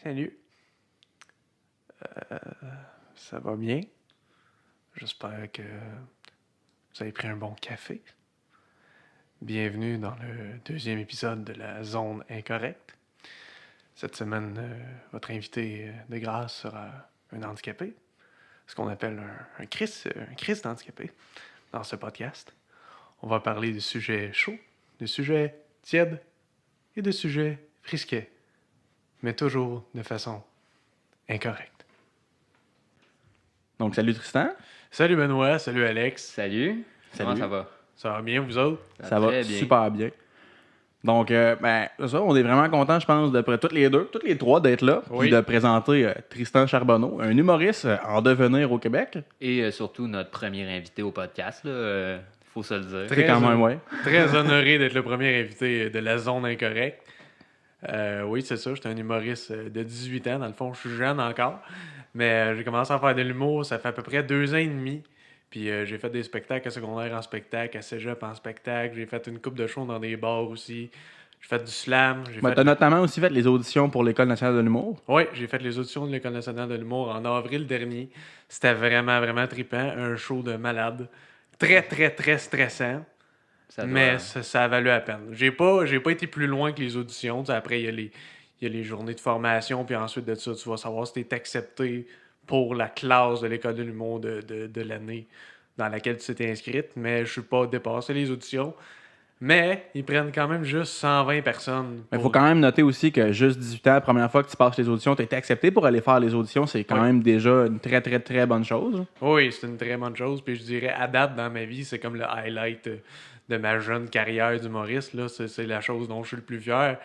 Salut. Ça va bien? J'espère que vous avez pris un bon café. Bienvenue dans le deuxième épisode de la Zone Incorrecte. Cette semaine, votre invité de grâce sera un handicapé, ce qu'on appelle un Chris d'handicapé dans ce podcast. On va parler de sujets chauds, de sujets tièdes et de sujets risqués, mais toujours de façon incorrecte. Donc, salut Tristan. Salut Benoît, salut Alex. Salut. Comment ça va? Ça va bien, vous autres? Ça va très bien. super bien. Donc, c'est ça, on est vraiment contents, je pense, d'après toutes les trois, d'être là, Oui. puis de présenter Tristan Charbonneau, un humoriste en devenir au Québec. Et surtout notre premier invité au podcast, là, faut se le dire. Très C'est quand même, heureux. ouais. Très honoré d'être le premier invité de la Zone Incorrecte. Oui, c'est ça, j'étais un humoriste de 18 ans. Dans le fond, je suis jeune encore. Mais j'ai commencé à faire de l'humour, ça fait à peu près 2 ans et demi. Puis j'ai fait des spectacles à secondaire en spectacle, à cégep en spectacle. J'ai fait une couple de shows dans des bars aussi. J'ai fait du slam. T'as notamment aussi fait les auditions pour l'École nationale de l'humour. Oui, j'ai fait les auditions de l'École nationale de l'humour en avril dernier. C'était vraiment, vraiment trippant. Un show de malade. Très, très, très stressant. Mais ça a valu la peine. J'ai pas été plus loin que les auditions. T'sais, après, il y a les journées de formation, puis ensuite de ça, tu vas savoir si tu es accepté pour la classe de l'école de l'humour de l'année dans laquelle tu t'es inscrite. Mais je suis pas dépassé les auditions. Mais ils prennent quand même juste 120 personnes. Mais il faut quand même noter aussi que juste 18 ans, la première fois que tu passes les auditions, tu as été accepté pour aller faire les auditions. C'est quand même déjà une très, très, très bonne chose. Oui, c'est une très bonne chose. Puis je dirais, à date dans ma vie, c'est comme le highlight de ma jeune carrière d'humoriste. Là. C'est la chose dont je suis le plus fier.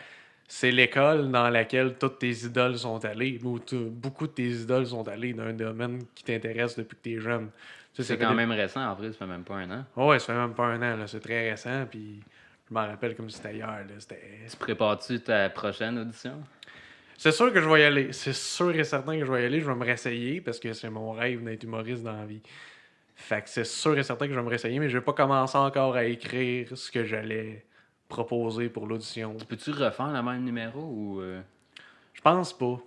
C'est l'école dans laquelle toutes tes idoles sont allées, ou beaucoup de tes idoles sont allées dans un domaine qui t'intéresse depuis que t'es jeune. C'est quand même récent, en vrai, ça fait même pas un an. Ouais, ça fait même pas un an, là. C'est très récent, puis je m'en rappelle comme si c'était hier. Là. Tu prépares-tu ta prochaine audition? C'est sûr que je vais y aller. C'est sûr et certain que je vais y aller. Je vais me réessayer parce que c'est mon rêve d'être humoriste dans la vie. Fait que c'est sûr et certain que je vais me réessayer, mais je vais pas commencer encore à écrire ce que j'allais proposer pour l'audition. Peux-tu refaire le même numéro ou... Je pense pas.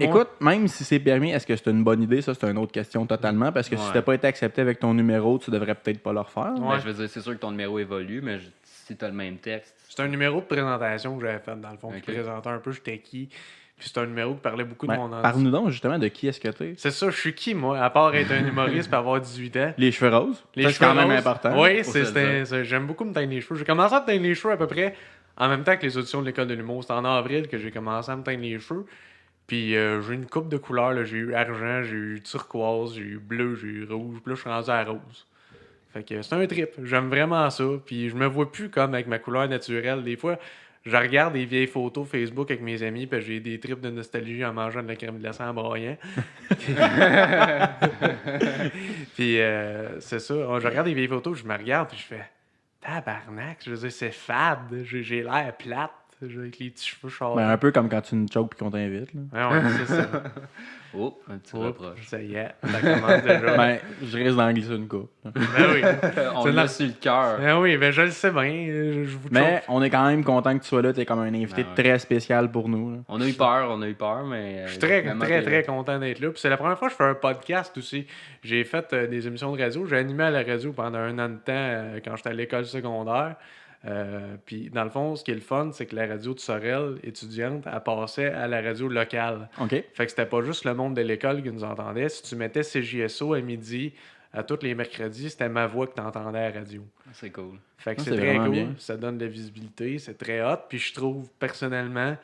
Écoute, même si c'est permis, est-ce que c'est une bonne idée? Ça, c'est une autre question totalement. Parce que si tu n'as pas été accepté avec ton numéro, tu devrais peut-être pas le refaire. Ouais. Je veux dire, c'est sûr que ton numéro évolue, mais si tu as le même texte... C'est un numéro de présentation que j'avais fait, dans le fond, qui présentait un peu j'étais qui. Puis c'est un numéro qui parlait beaucoup de mon handicap. Parle-nous donc justement de qui est-ce que t'es. C'est ça, je suis qui, moi, à part être un humoriste et avoir 18 ans. Les cheveux roses. Les cheveux c'est quand même roses. important. Oui, j'aime beaucoup me teindre les cheveux. J'ai commencé à me teindre les cheveux à peu près en même temps que les auditions de l'école de l'humour. C'était en avril que j'ai commencé à me teindre les cheveux. Puis j'ai une coupe de couleurs. Là. J'ai eu argent, j'ai eu turquoise, j'ai eu bleu, j'ai eu rouge. Puis là, je suis rendu à rose. Fait que c'est un trip. J'aime vraiment ça. Puis je me vois plus comme avec ma couleur naturelle. Des fois, je regarde des vieilles photos Facebook avec mes amis, puis j'ai des trips de nostalgie en mangeant de la crème glacée en broyant. Puis c'est ça. Je regarde des vieilles photos, je me regarde, puis je fais tabarnak. Je veux dire, c'est fade. J'ai l'air plate. Avec les petits cheveux chauds. Un peu comme quand tu nous choques et qu'on t'invite. Ouais, c'est ça. Oh, un petit reproche. Ça y est, ça commence déjà. Je risque d'en glisser une coupe. Ben oui. On l'a sur le cœur. Ben oui, ben je le sais bien. Je vous Mais on est quand même content que tu sois là. Tu es comme un invité très spécial pour nous. Là. On a eu peur, mais... Je suis très content d'être là. Puis c'est la première fois que je fais un podcast aussi. J'ai fait des émissions de radio. J'ai animé à la radio pendant 1 an de temps quand j'étais à l'école secondaire. Puis dans le fond, ce qui est le fun, c'est que la radio de Sorel, étudiante, elle passait à la radio locale. OK. Fait que c'était pas juste le monde de l'école qui nous entendait. Si tu mettais CJSO à midi, à tous les mercredis, c'était ma voix que t'entendais à la radio. C'est cool. Fait que c'est très vraiment cool. bien. Ça donne de la visibilité, c'est très hot. Puis je trouve personnellement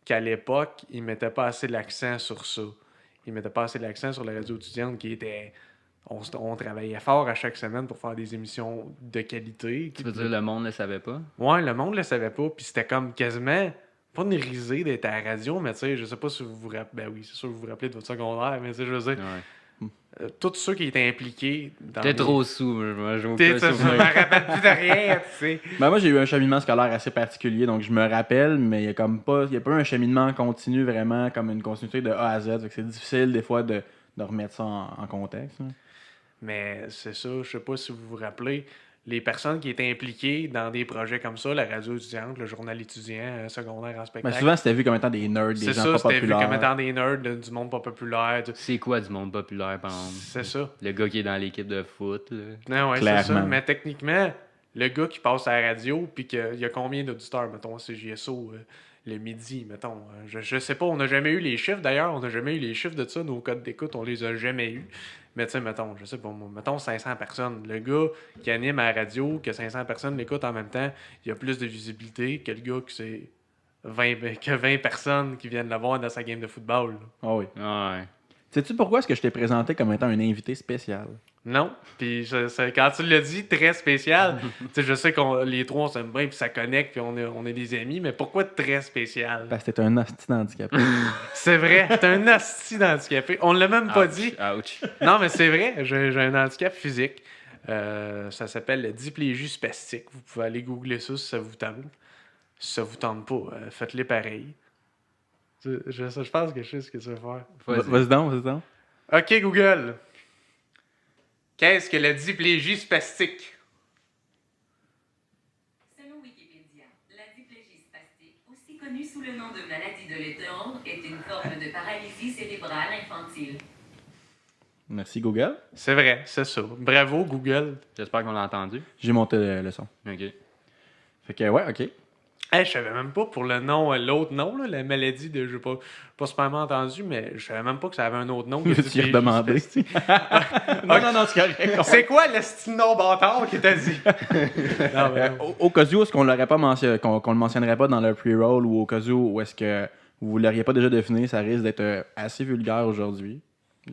qu'à l'époque, ils mettaient pas assez l'accent sur ça. Ils mettaient pas assez l'accent sur la radio étudiante qui était... On travaillait fort à chaque semaine pour faire des émissions de qualité. Tu veux dire le monde ne le savait pas? Ouais, le monde le savait pas. Puis c'était comme quasiment pas une risée d'être à la radio, mais tu sais, je sais pas si vous vous rappelez. Ben oui, c'est sûr que vous vous rappelez de votre secondaire, mais tu sais, je veux dire, tous ceux qui étaient impliqués dans. T'es trop sous, moi, je Je me rappelle plus de rien, tu sais. Moi, j'ai eu un cheminement scolaire assez particulier, donc je me rappelle, mais il y a pas un cheminement continu vraiment, comme une continuité de A à Z. Fait que c'est difficile des fois de remettre ça en contexte. Hein. Mais c'est ça, je sais pas si vous vous rappelez, les personnes qui étaient impliquées dans des projets comme ça, la radio étudiante, le journal étudiant, secondaire en Mais spectacle. souvent, c'était vu comme étant des nerds, des C'est gens ça, pas c'était vu populaires. comme étant des nerds, du monde pas populaire. C'est quoi du monde populaire, par exemple? C'est ça. Le gars qui est dans l'équipe de foot, là. Non, ouais, c'est ça. Clairement. Mais techniquement, le gars qui passe à la radio, puis qu'il y a combien d'auditeurs, mettons, CJSO, le midi, mettons. Je sais pas, on n'a jamais eu les chiffres, d'ailleurs, on n'a jamais eu les chiffres de ça, nos codes d'écoute, on les a jamais eu. Mais tu sais, mettons, je sais pas, mettons 500 personnes. Le gars qui anime à la radio, que 500 personnes l'écoutent en même temps, il y a plus de visibilité que le gars que 20 personnes qui viennent le voir dans sa game de football. Là. Ah oui. Ouais. Sais-tu pourquoi est-ce que je t'ai présenté comme étant un invité spécial? Non, puis quand tu l'as dit, très spécial. Tu sais, je sais qu'on les trois, on s'aime bien, puis ça connecte, puis on est des amis, mais pourquoi très spécial? Parce que t'es un hostie handicapé. C'est vrai, t'es un hostie d'handicapé. On l'a même pas dit. Ouch. Non, mais c'est vrai, j'ai un handicap physique. Ça s'appelle le diplégie spastique. Vous pouvez aller googler ça si ça vous tente. Si ça vous tente pas, faites-les pareil. Je pense que je sais ce que tu veux faire. Vas-y donc. OK, Google. Qu'est-ce que la diplégie spastique? Selon Wikipédia, la diplégie spastique, aussi connue sous le nom de maladie de Letteron, est une forme de paralysie cérébrale infantile. Merci, Google. C'est vrai, c'est ça. Bravo, Google. J'espère qu'on l'a entendu. J'ai monté le son. OK. Fait que, ouais, OK. Hey, je savais même pas pour le nom, l'autre nom, là, la maladie de. Je pas super entendu, mais je savais même pas que ça avait un autre nom. que Veux-tu y diplégie redemander? spastique. Non, c'est correct. C'est quoi le style nom bâtard qui t'a dit? Non, mais non. Au cas où, est-ce qu'on l'aurait pas mentionné, qu'on le mentionnerait pas dans le pre-roll ou au cas où est-ce que vous l'auriez pas déjà défini, ça risque d'être assez vulgaire aujourd'hui.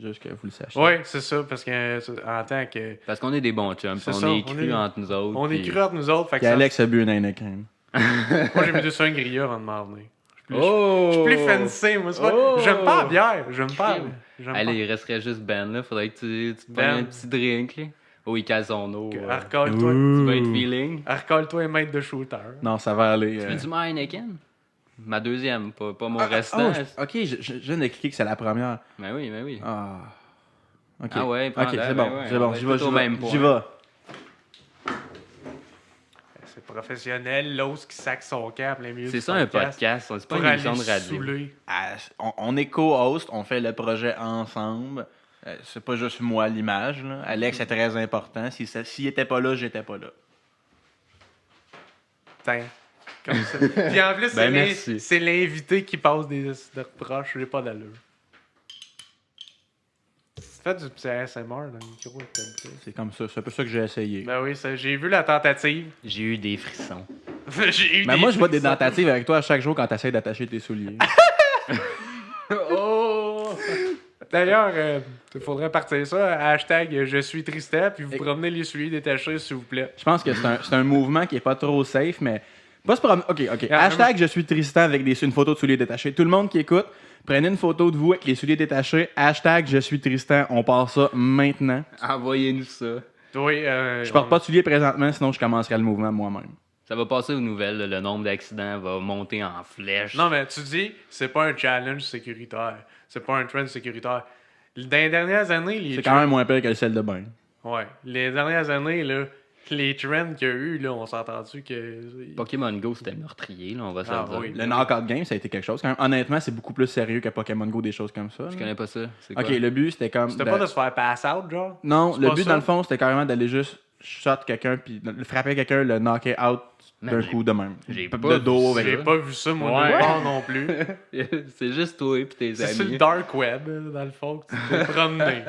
Juste que vous le sachiez. Oui, c'est ça, parce que en tant que. Parce qu'on est des bons chums. C'est On ça, est on crus est- entre nous autres. On est puis- cru entre nous autres. Fait que Puis ça- Alex a bu une Heineken. Moi, j'ai mis 2 grilleur avant de m'en venir. Oh! Je suis plus fancy, moi. Oh! J'aime pas la bière. J'aime pas. J'aime Allez, il resterait juste Ben, là. Faudrait que tu te Ben. prennes un petit drink, là. Oh, il cale son eau. pas. Arcole-toi. Tu vas être feeling. Arcole-toi et maître de shooter. Non, ça va aller. Tu veux du Heineken? Ma deuxième, pas mon Ah, restant. ok, je viens de cliquer que c'est la première. Ben oui. Ah. Ok. Ah ouais, Ok, prends-la, c'est ben bon, ouais, c'est on bon. va J'y être vais, tous au même point. j'y vais. C'est professionnel. L'os qui sac son camp en plein milieu C'est du ça un podcast, c'est pas Pour une aller émission de se radio. saouler. Ah, on est co-host, on fait le projet ensemble. C'est pas juste moi l'image. Là. Alex est très important. S'il était pas là, j'étais pas là. Putain. Comme ça. Puis en plus, Ben, merci. c'est l'invité qui passe des reproches. J'ai pas d'allure. Fais du petit ASMR dans le micro avec ta bouteille. C'est comme ça. C'est un peu ça que j'ai essayé. Ben oui, j'ai vu la tentative. J'ai eu des frissons. J'ai eu Mais moi, je vois des frissons. tentatives avec toi à chaque jour quand tu essaies d'attacher tes souliers. Oh! D'ailleurs, il faudrait partir ça. Hashtag je suis Tristan, puis vous promenez les souliers détachés, s'il vous plaît. Je pense que c'est un mouvement qui est pas trop safe, mais. Pas se promener. Ok. Ah, Hashtag je suis Tristan avec une photo de souliers détachés. Tout le monde qui écoute, prenez une photo de vous avec les souliers détachés. Hashtag je suis Tristan. On part ça maintenant. Envoyez-nous ça. Oui, Je porte pas de souliers présentement, sinon je commencerai le mouvement moi-même. Ça va passer aux nouvelles, là. Le nombre d'accidents va monter en flèche. Non, mais tu dis, c'est pas un challenge sécuritaire. C'est pas un trend sécuritaire. Dans les dernières années, les C'est quand même moins pire que le sel de bain. Ouais. Les dernières années, là, les trends qu'il y a eu, là, on s'est entendu que. Pokémon Go, c'était meurtrier, là, on va se Ah le dire. oui. Le knockout game, ça a été quelque chose. Quand même, honnêtement, c'est beaucoup plus sérieux que Pokémon Go, des choses comme ça. Je là. connais pas ça. C'est quoi? Ok, le but, c'était comme. C'était pas de se faire pass out, genre? Non, C'est le pas but, ça? dans le fond, c'était carrément d'aller juste shot quelqu'un, puis frapper quelqu'un, le knocker out d'un Man, j'ai- coup de même. j'ai de pas dos vu avec. J'ai pas vu ça, moi, Ouais. nulle part non plus. C'est juste toi et tes C'est sur le amis. dark web, dans le fond, que tu peux promener.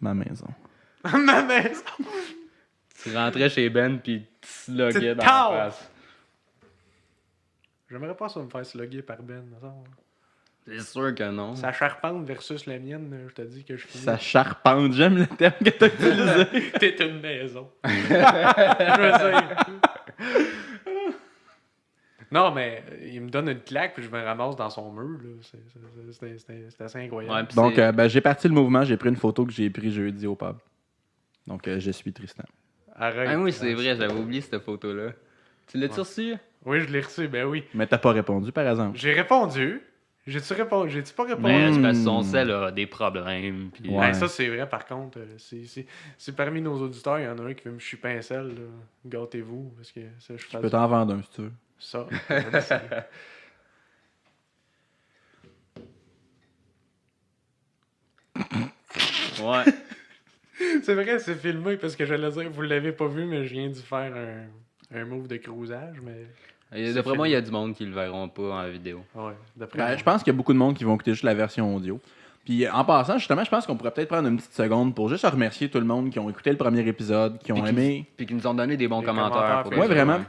Ma maison. Ma maison! Tu rentrais chez Ben pis tu sloguais dans Tao! la face. J'aimerais pas ça me faire slugger par Ben. me semble. C'est sûr que non. Sa charpente versus la mienne, je te dis que je finis. Ça charpente. J'aime le terme que t'as utilisé. T'es une maison. Je sais. Non, mais il me donne une claque puis je me ramasse dans son mur. Là. C'est assez incroyable. Ouais, pis Donc, c'est- j'ai parti le mouvement. J'ai pris une photo que j'ai prise jeudi au pub. Donc, je suis Tristan. Arrête. Ah oui, c'est vrai, j'avais oublié cette photo-là. Tu l'as-tu reçu? Oui, je l'ai reçu, ben oui. Mais t'as pas répondu, par exemple. J'ai répondu. J'ai-tu répondu? J'ai-tu pas répondu? Mais c'est parce que son sel a des problèmes. Puis... Ouais. Hey, ça, c'est vrai, par contre. C'est parmi nos auditeurs, il y en a un qui veut me chupper un sel. Là. Gâtez-vous, parce que ça, je Je fais peux t'en vendre un si tu veux. ça. Ouais. C'est vrai, c'est filmé, parce que j'allais dire, vous l'avez pas vu, mais je viens d'y faire un move de cruisage, mais... D'après moi, il y a du monde qui le verront pas en vidéo. Ouais, d'après Ben, moi. je pense qu'il y a beaucoup de monde qui vont écouter juste la version audio. Puis en passant, justement, je pense qu'on pourrait peut-être prendre une petite seconde pour juste remercier tout le monde qui ont écouté le premier épisode, qui ont aimé, Puis qui nous ont donné des bons Des commentaires. commentaires, pour ouais, ouais, ça, vraiment,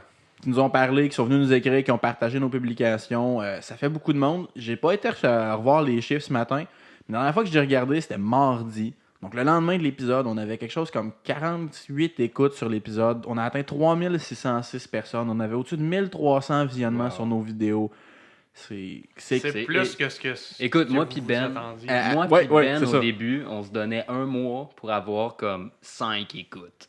qui nous ont parlé, qui sont venus nous écrire, qui ont partagé nos publications. Ça fait beaucoup de monde. J'ai pas été revoir les chiffres ce matin, mais la dernière fois que j'ai regardé, c'était mardi. Donc le lendemain de l'épisode, on avait quelque chose comme 48 écoutes sur l'épisode. On a atteint 3606 personnes. On avait au-dessus de 1300 visionnements sur nos vidéos. C'est C'est c'est- plus que ce que... Écoute, que moi vous puis vous Ben, attendiez. moi ouais, puis ouais, Ben, c'est au ça. début, on se donnait un mois pour avoir comme 5 écoutes.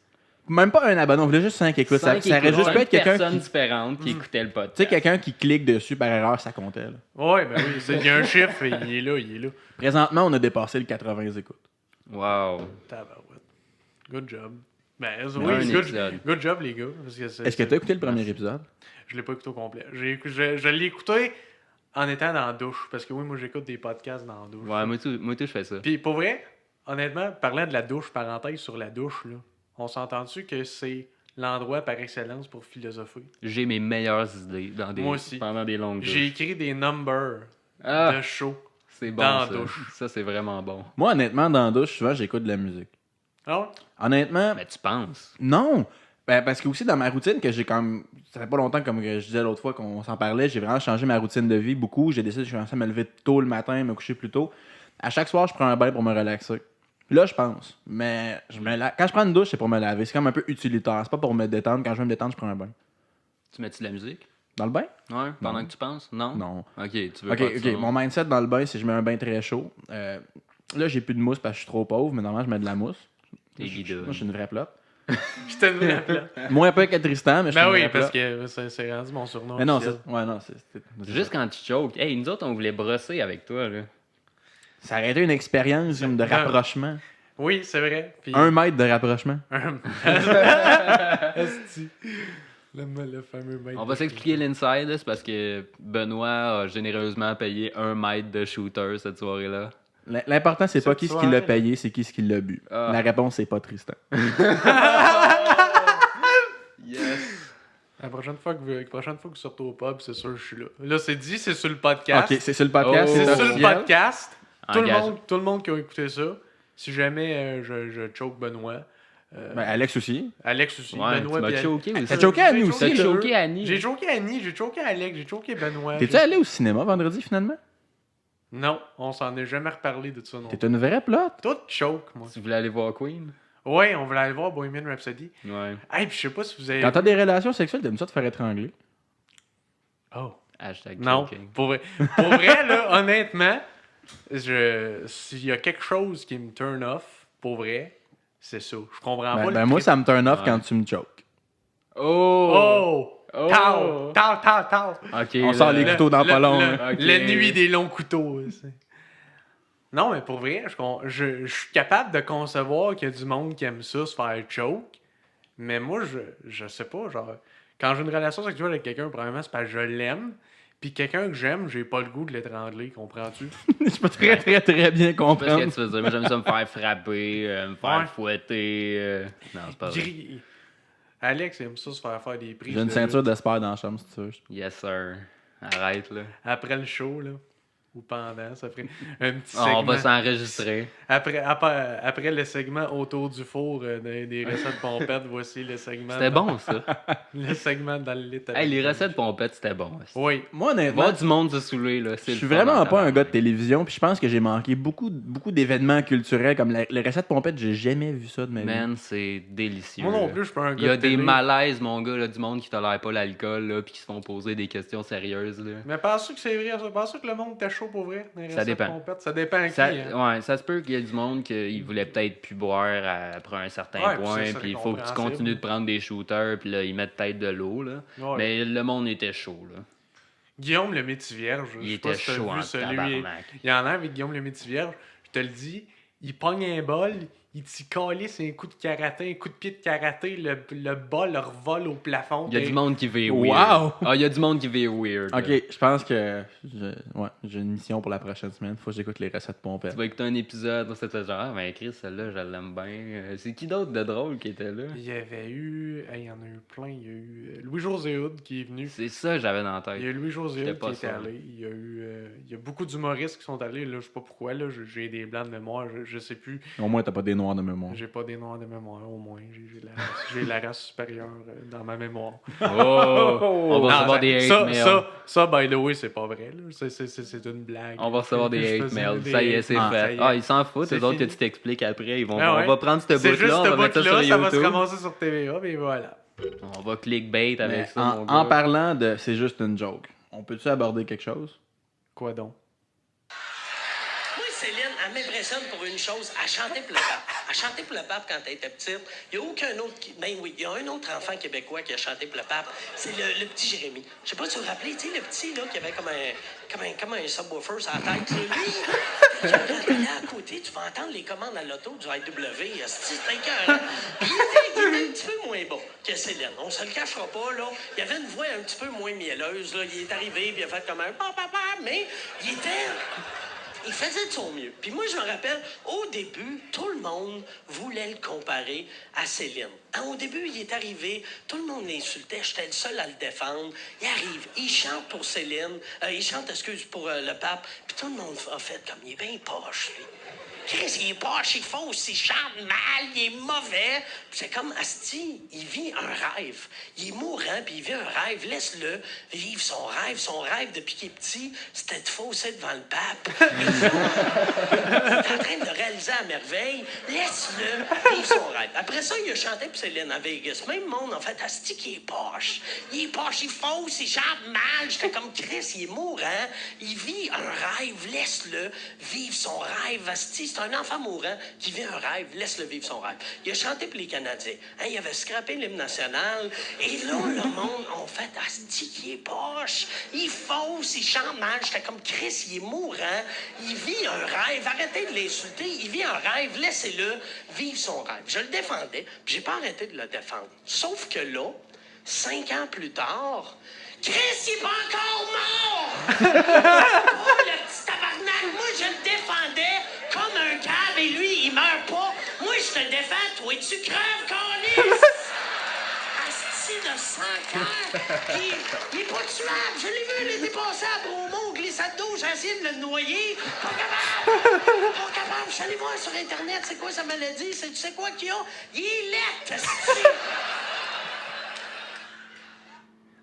Même pas un abonné, on voulait juste 5 écoutes. Ça 5 aurait juste pu être quelqu'un personnes qui... différentes qui écoutaient le podcast. Tu sais, quelqu'un qui clique dessus par erreur, ça comptait. Là. Ouais, ben oui, il y a un chiffre, et il est là, il est là. Présentement, on a dépassé le 80 écoutes. Wow. Tabarouette. Good job. Ben, Un oui, épisode. good job, les gars. Parce que Est-ce que tu as écouté le premier épisode? Je l'ai pas écouté au complet. Je l'ai écouté en étant dans la douche. Parce que oui, moi, j'écoute des podcasts dans la douche. Ouais, moi tout, je fais ça. Puis pour vrai, honnêtement, parlant de la douche, parenthèse sur la douche, là, on s'entend-tu que c'est l'endroit par excellence pour philosopher? J'ai mes meilleures idées Moi aussi. pendant des longues J'ai douches. écrit des numbers Ah, de show. c'est bon dans la ça. douche. Ça, c'est vraiment bon. Moi, honnêtement, dans la douche, souvent, j'écoute de la musique. Ah ouais? Honnêtement, Mais tu penses. non. Ben, parce que aussi, dans ma routine, que j'ai comme... Ça fait pas longtemps, comme que je disais l'autre fois qu'on s'en parlait, j'ai vraiment changé ma routine de vie beaucoup. J'ai décidé de commencer à me lever tôt le matin, me coucher plus tôt. À chaque soir, je prends un bain pour me relaxer. Là, je pense. Mais quand je prends une douche, c'est pour me laver. C'est comme un peu utilitaire. C'est pas pour me détendre. Quand je veux me détendre, je prends un bain. Tu mets-tu de la musique? Dans le bain? Ouais, pendant que tu penses? Non? Non. Ok, tu veux Ok, pas de ça. Mon mindset dans le bain, c'est que je mets un bain très chaud. Là, j'ai plus de mousse parce que je suis trop pauvre, mais normalement, je mets de la mousse. T'es guidon. Moi, je suis une vraie plotte. Je t'ai mis la place. Moins peu que Tristan, mais je suis Ben une oui, vraie parce plotte. que c'est rendu mon surnom. Mais non, officiel. c'est Juste quand tu choques. Hey, nous autres, on voulait brosser avec toi, là. Ça aurait été une expérience comme de rapprochement. Oui, c'est vrai. Puis... 1 mètre de rapprochement. Esti. Le fameux maître. On va s'expliquer l'inside, là, c'est parce que Benoît a généreusement payé 1 mètre de shooter cette soirée-là. L'important, c'est pas Cette qui ce qui soirée, l'a là. payé, c'est qui ce qui l'a bu. Ah. La réponse, c'est pas Tristan. Yes! La prochaine fois que vous sortez au pub, c'est sûr que je suis là. Là, c'est dit, c'est sur le podcast. Ok, c'est sur le podcast. Oh. C'est sur le officiel. podcast. Engage. Tout le monde qui a écouté ça. Si jamais je choke Benoît. Ben, Alex aussi. Alex aussi. Ouais, Benoît tu m'as puis choqué aussi. T'as choqué Annie J'ai aussi, T'as choqué là. choqué Annie. J'ai choqué Annie, j'ai choqué Alex, j'ai choqué Benoît. T'es-tu allé au cinéma vendredi, finalement? Non, on s'en est jamais reparlé de ça non. T'es une vraie plotte. Tout choke, moi. Tu voulais aller voir Queen? Ouais, on voulait aller voir Bohemian Rhapsody. Ouais. Hey, puis je sais pas si vous avez. Quand t'as des relations sexuelles, t'aimes ça te faire étrangler? Oh. Hashtag Non, choking. pour vrai, là, honnêtement, s'il y a quelque chose qui me turn off, pour vrai, c'est ça. Je comprends pas le Ben moi, trip. ça me turn off Ouais. quand tu me choques. Oh! Oh! Tao! Tao, tao, tao! Ok. On sort les là. couteaux dans pas long. Le- hein. Ok. La nuit des longs couteaux. c'est- Non, mais pour vrai, je suis capable de concevoir qu'il y a du monde qui aime ça, se faire choke. Mais moi, je sais pas, genre, quand j'ai une relation sexuelle avec quelqu'un, probablement, c'est parce que je l'aime. Puis quelqu'un que j'aime, j'ai pas le goût de l'étrangler, comprends-tu? Je peux très, très, très bien Je sais pas comprendre. ce que tu veux dire. Moi, j'aime ça me faire frapper, me faire Ouais. fouetter. Non, c'est pas vrai. Alex aime ça se faire des prises. J'ai une de ceinture lutte. d'espoir dans la chambre, si tu veux. Yes, sir. Arrête, là. Après le show, là. Ou pendant, ça ferait un petit On segment. va s'enregistrer. Après le segment autour du four des recettes pompettes, voici le segment. C'était bon, ça. Le segment dans le lit. Hey, les recettes pompettes, c'était bon. Oui. Moi, honnêtement, Voir du monde se saouler, là. je suis vraiment pas un gars de télévision, puis je pense que j'ai manqué beaucoup d'événements culturels, comme les recettes pompettes, j'ai jamais vu ça de ma vie. Man, c'est délicieux. Moi non là. plus, je suis pas un gars Il y a de des télé. malaises, mon gars, là, du monde qui tolère pas l'alcool, là, puis qui se font poser des questions sérieuses, là. Mais penses-tu que c'est vrai, ça? Penses-tu que le monde était chaud pour vrai? Les Ça recettes dépend. pompettes? Ça dépend à qui, Ça, hein? ouais, ça se peut qu'il y ait du monde qui voulait peut-être plus boire après un certain Ouais, puis point, c'est ça, puis il faut que tu compréhensible. continues de prendre des shooters, puis là, ils mettent peut-être de l'eau, là. Ouais. Mais le monde était chaud, là. Guillaume le Métivierge, je Il sais pas était si t'as chaud vu en celui. tabarnak. Il y en a un avec Guillaume le Métivierge, je te le dis, il pogne un bol, il t'y calisse un coup de karaté, un coup de pied de karaté, le bol le revole au plafond. Il y a du monde qui vit Wow! weird. Ah, il y a du monde qui vit weird. Ok, là. je pense que j'ai une mission pour la prochaine semaine. Faut que j'écoute les recettes pompettes. Tu vas écouter un épisode où c'était genre, ah, ben Chris, celle-là, je l'aime bien. C'est qui d'autre de drôle qui était là? Il y avait eu, il y en a eu plein, il y a eu Louis-José Hood qui est venu. C'est ça que j'avais dans la Il y a tête. eu Louis-José J'étais Hood qui pas était sûr. allé. Il y a beaucoup d'humoristes qui sont allés. Là, je sais pas pourquoi. Là, j'ai des blancs de mémoire. Je sais plus. Au moins, t'as pas des noirs de mémoire. J'ai pas des noirs de mémoire, au moins. J'ai la race supérieure dans ma mémoire. Oh! On va Non, recevoir des hate mails. ça, by the way, c'est pas vrai. Là. C'est une blague. On va recevoir Que je des hate faisais mails. des- Ça y est, c'est Ah, ça fait. y est. Ah, ils s'en foutent, C'est eux autres, que fini. tu t'expliques après. Ils vont, Ah ouais. On va prendre ce C'est juste bout-là, on ce va mettre ça sur bout-là, ça va se YouTube. ramasser sur TVA, mais voilà. On va clickbait avec Mais ça, mon en gars. parlant de c'est juste une joke, on peut-tu aborder quelque chose? Quoi donc? Moi, Céline, elle m'impressionne pour une chose. Elle chantait pour le pape. Elle chantait pour le pape quand elle était petite. Il n'y a aucun autre... Ben oui, il y a un autre enfant québécois qui a chanté pour le pape. C'est le petit Jérémy. Je sais pas si vous vous rappelez, tu sais, le petit, là, qui avait comme un subwoofer sur la tête. Là, lui, quand il est à côté, tu vas entendre les commandes à l'auto du IW. C'est écœurant. Puis il était un petit peu moins bon que Céline. On se le cachera pas, là. Il avait une voix un petit peu moins mielleuse, là. Il est arrivé, puis il a fait comme un papa, mais il faisait de son mieux. Puis moi, je me rappelle, au début, tout le monde voulait le comparer à Céline. Hein, au début, il est arrivé, tout le monde l'insultait, j'étais le seul à le défendre. Il arrive, il chante pour Céline, il chante, pour le pape, puis tout le monde a fait comme, il est bien poche, lui. Chris, il est poche, il fausse, il chante mal, il est mauvais. Puis c'est comme, asti, il vit un rêve. Il est mourant, puis il vit un rêve. Laisse-le vivre son rêve. Son rêve, depuis qu'il est petit, c'était de fausser devant le pape. Il est en train de réaliser à merveille. Laisse-le vivre son rêve. Après ça, il a chanté pour Céline à Vegas. Même monde, en fait, asti, qui est poche. Il est poche, il fausse, il chante mal. J'étais comme, Chris, il est mourant. Il vit un rêve. Laisse-le vivre son rêve. Asti, c'est un enfant mourant qui vit un rêve, laisse-le vivre son rêve. Il a chanté pour les Canadiens. Hein, il avait scrappé l'hymne national. Et là, le monde a fait « Asti, qui est poche. Il fausse, il chante mal. » J'étais comme « Chris, il est mourant. Il vit un rêve. Arrêtez de l'insulter. Il vit un rêve. Laissez-le vivre son rêve. » Je le défendais, puis j'ai pas arrêté de le défendre. Sauf que là, 5 ans plus tard, Chris, il est pas encore mort! Oh, le petit tabarnak! Moi, je le défendais comme un cave et lui, il meurt pas. Moi, je te défends, toi, tu crèves, câlisse! Asti de 100 ans! Il est pas tuable! Je l'ai vu l'été passé à Bromont, glissade d'eau, j'ai essayé de le noyer. Pas capable! Pas capable! Je suis allé voir sur Internet, c'est quoi sa maladie? Tu sais quoi qu'il a? Il est laid, asti!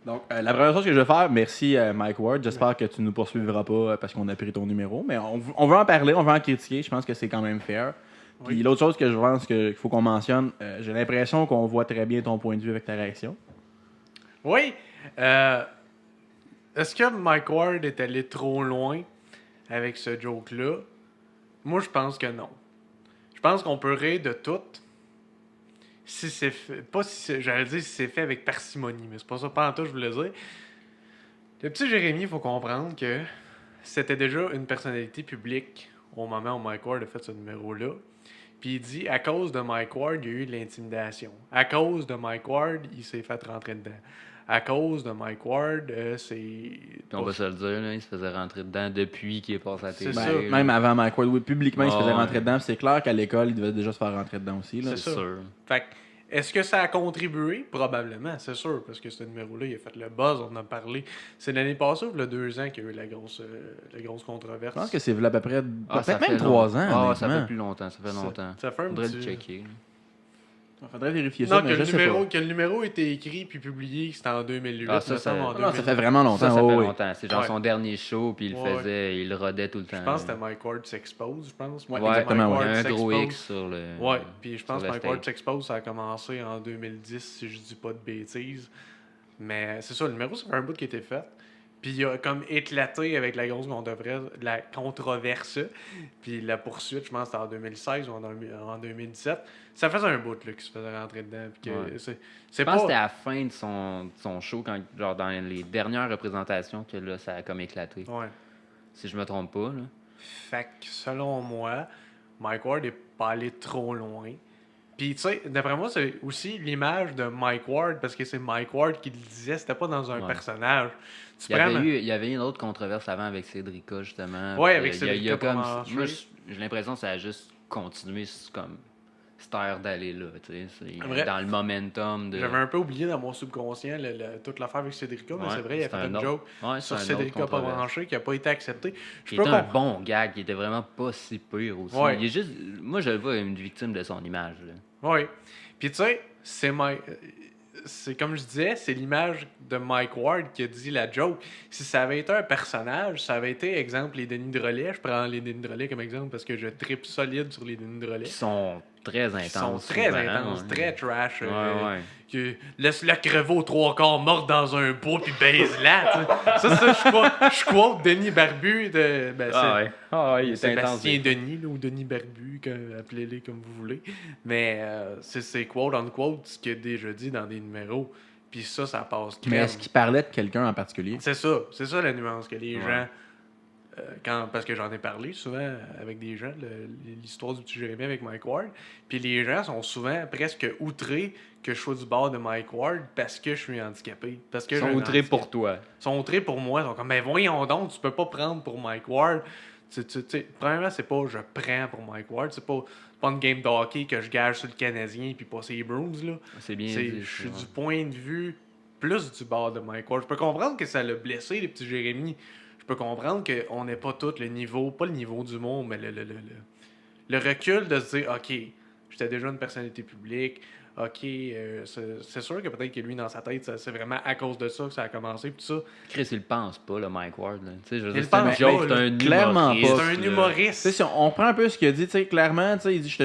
Donc, la première chose que je vais faire, merci Mike Ward. J'espère que tu nous poursuivras pas parce qu'on a pris ton numéro. Mais on veut en parler, on veut en critiquer. Je pense que c'est quand même fair. Puis Oui. l'autre chose que je pense qu'il faut qu'on mentionne, j'ai l'impression qu'on voit très bien ton point de vue avec ta réaction. Oui. Est-ce que Mike Ward est allé trop loin avec ce joke-là? Moi, je pense que non. Je pense qu'on peut rire de tout. Si c'est fait. Pas si c'est. J'allais dire si c'est fait avec parcimonie, mais c'est pas ça, pas en tout, je voulais dire. Le petit Jérémy, il faut comprendre que c'était déjà une personnalité publique au moment où Mike Ward a fait ce numéro-là. Puis il dit, à cause de Mike Ward, il y a eu de l'intimidation. À cause de Mike Ward, il s'est fait rentrer dedans. À cause de Mike Ward, c'est... Puis on va se le dire, là, il se faisait rentrer dedans depuis qu'il est passé à la télé. C'est Ben, ça. même avant Mike Ward, oui, publiquement, il se Ah, faisait ouais. rentrer dedans. Puis c'est clair qu'à l'école, il devait déjà se faire rentrer dedans aussi. Là. C'est C'est ça. sûr. Fait que, est-ce que ça a contribué? Probablement, c'est sûr, parce que ce numéro-là, il a fait le buzz, on en a parlé. C'est l'année passée ou il y a 2 ans qu'il y a eu la grosse controverse? Je pense que c'est à peu près, Ah, ça peut-être même fait 3 ans. Ah, ça honnêtement. fait plus longtemps, ça fait longtemps. Ça fait un Faudrait petit... le checker. là. Faudrait vérifier ça, Non, mais je sais pas. que le numéro était écrit puis publié, c'était en 2008. Ah, ça, me semble, ça- en Non, ça 2000. fait vraiment longtemps. Ça fait oh, oui. longtemps. C'est genre Ouais. son dernier show, puis il le Ouais. faisait, il le rodait tout le temps. Je pense que c'était Mike Ward s'expose, je pense. Ouais, Ouais, exactement, il y ouais. a un S'expose. gros X sur le. Ouais, puis je sur pense que le Mike stage. Ward s'expose, ça a commencé en 2010, si je dis pas de bêtises. Mais c'est ça, le numéro, ça fait un bout qui a été fait. Puis il a comme éclaté avec la grosse controverse. Puis la poursuite, je pense que c'était en 2016 ou en 2017. Ça faisait un bout là, qu'il se faisait rentrer dedans. Puis que Ouais. c'est Je pense que c'était pas... à la fin de son show, quand, genre dans les dernières représentations, que là, ça a comme éclaté. Ouais. Si je me trompe pas. Là. Fait que selon moi, Mike Ward est pas allé trop loin. Puis tu sais, d'après moi, c'est aussi l'image de Mike Ward, parce que c'est Mike Ward qui le disait, c'était pas dans un Ouais. personnage. Tu Il y, prends- il y avait une autre controverse avant avec Cédrica, justement. Ouais, Puis, avec il y a Cédrica comme, pour manger. moi, j'ai l'impression que ça a juste continué comme cette ère d'aller là. Tu sais, Vrai. dans le momentum de. J'avais un peu oublié dans mon subconscient toute l'affaire avec Cédrica, mais Ouais, c'est vrai, il a c'est fait un une autre- joke Ouais, sur c'est un autre Cédrica pas controverse. branché qui a pas été accepté. Qui était un bon gag, qui était vraiment pas si pire aussi. Ouais. Il est juste, moi, je le vois comme une victime de son image. Là. Oui. Puis tu sais, c'est comme je disais, c'est l'image de Mike Ward qui a dit la joke. Si ça avait été un personnage, ça avait été, exemple, les Denis de Relais. Je prends les Denis de Relais comme exemple parce que je tripe solide sur les Denis de Relais. Qui sont très Ils intenses. sont très souvent, intenses, ouais. très trash. Ouais. Laisse-la crever aux trois quarts morte dans un pot puis baise-la. Tu sais. Ça, je quote Denis Barbu de. Ben, Il est intense. Sébastien Denis, là, ou Denis Barbu, appelez-les comme vous voulez. Mais c'est quote on quote ce qu'il a déjà dit dans des numéros. Puis ça passe Mais crème. est-ce qu'il parlait de quelqu'un en particulier? C'est ça la nuance que les gens. Parce que j'en ai parlé souvent avec des gens, l'histoire du petit Jérémy avec Mike Ward. Puis les gens sont souvent presque outrés que je sois du bord de Mike Ward parce que je suis handicapé. Parce que Ils j'ai sont un outrés handicap. pour toi. Ils sont outrés pour moi. Ils sont comme, mais voyons donc, tu peux pas prendre pour Mike Ward. Premièrement, c'est pas je prends pour Mike Ward. C'est pas une game de hockey que je gage sur le Canadien puis pas sur les Bruins. Là. C'est bien C'est- dit. Je suis ouais. du point de vue plus du bord de Mike Ward. Je peux comprendre que ça l'a blessé, les petits Jérémy. Je peux comprendre qu'on n'est pas tout le niveau, pas le niveau du monde, mais le recul de se dire, OK, j'étais déjà une personnalité publique, OK, c'est sûr que peut-être que lui, dans sa tête, c'est vraiment à cause de ça que ça a commencé, puis tout ça. Chris, il le pense pas, le Mike Ward. Là. Tu sais, je veux Il dire, le c'est un pense joke, pas, c'est là. un Clairement humoriste. pas. C'est un là. humoriste. Tu sais, si on prend un peu ce qu'il a dit, tu sais, clairement, tu sais, il dit,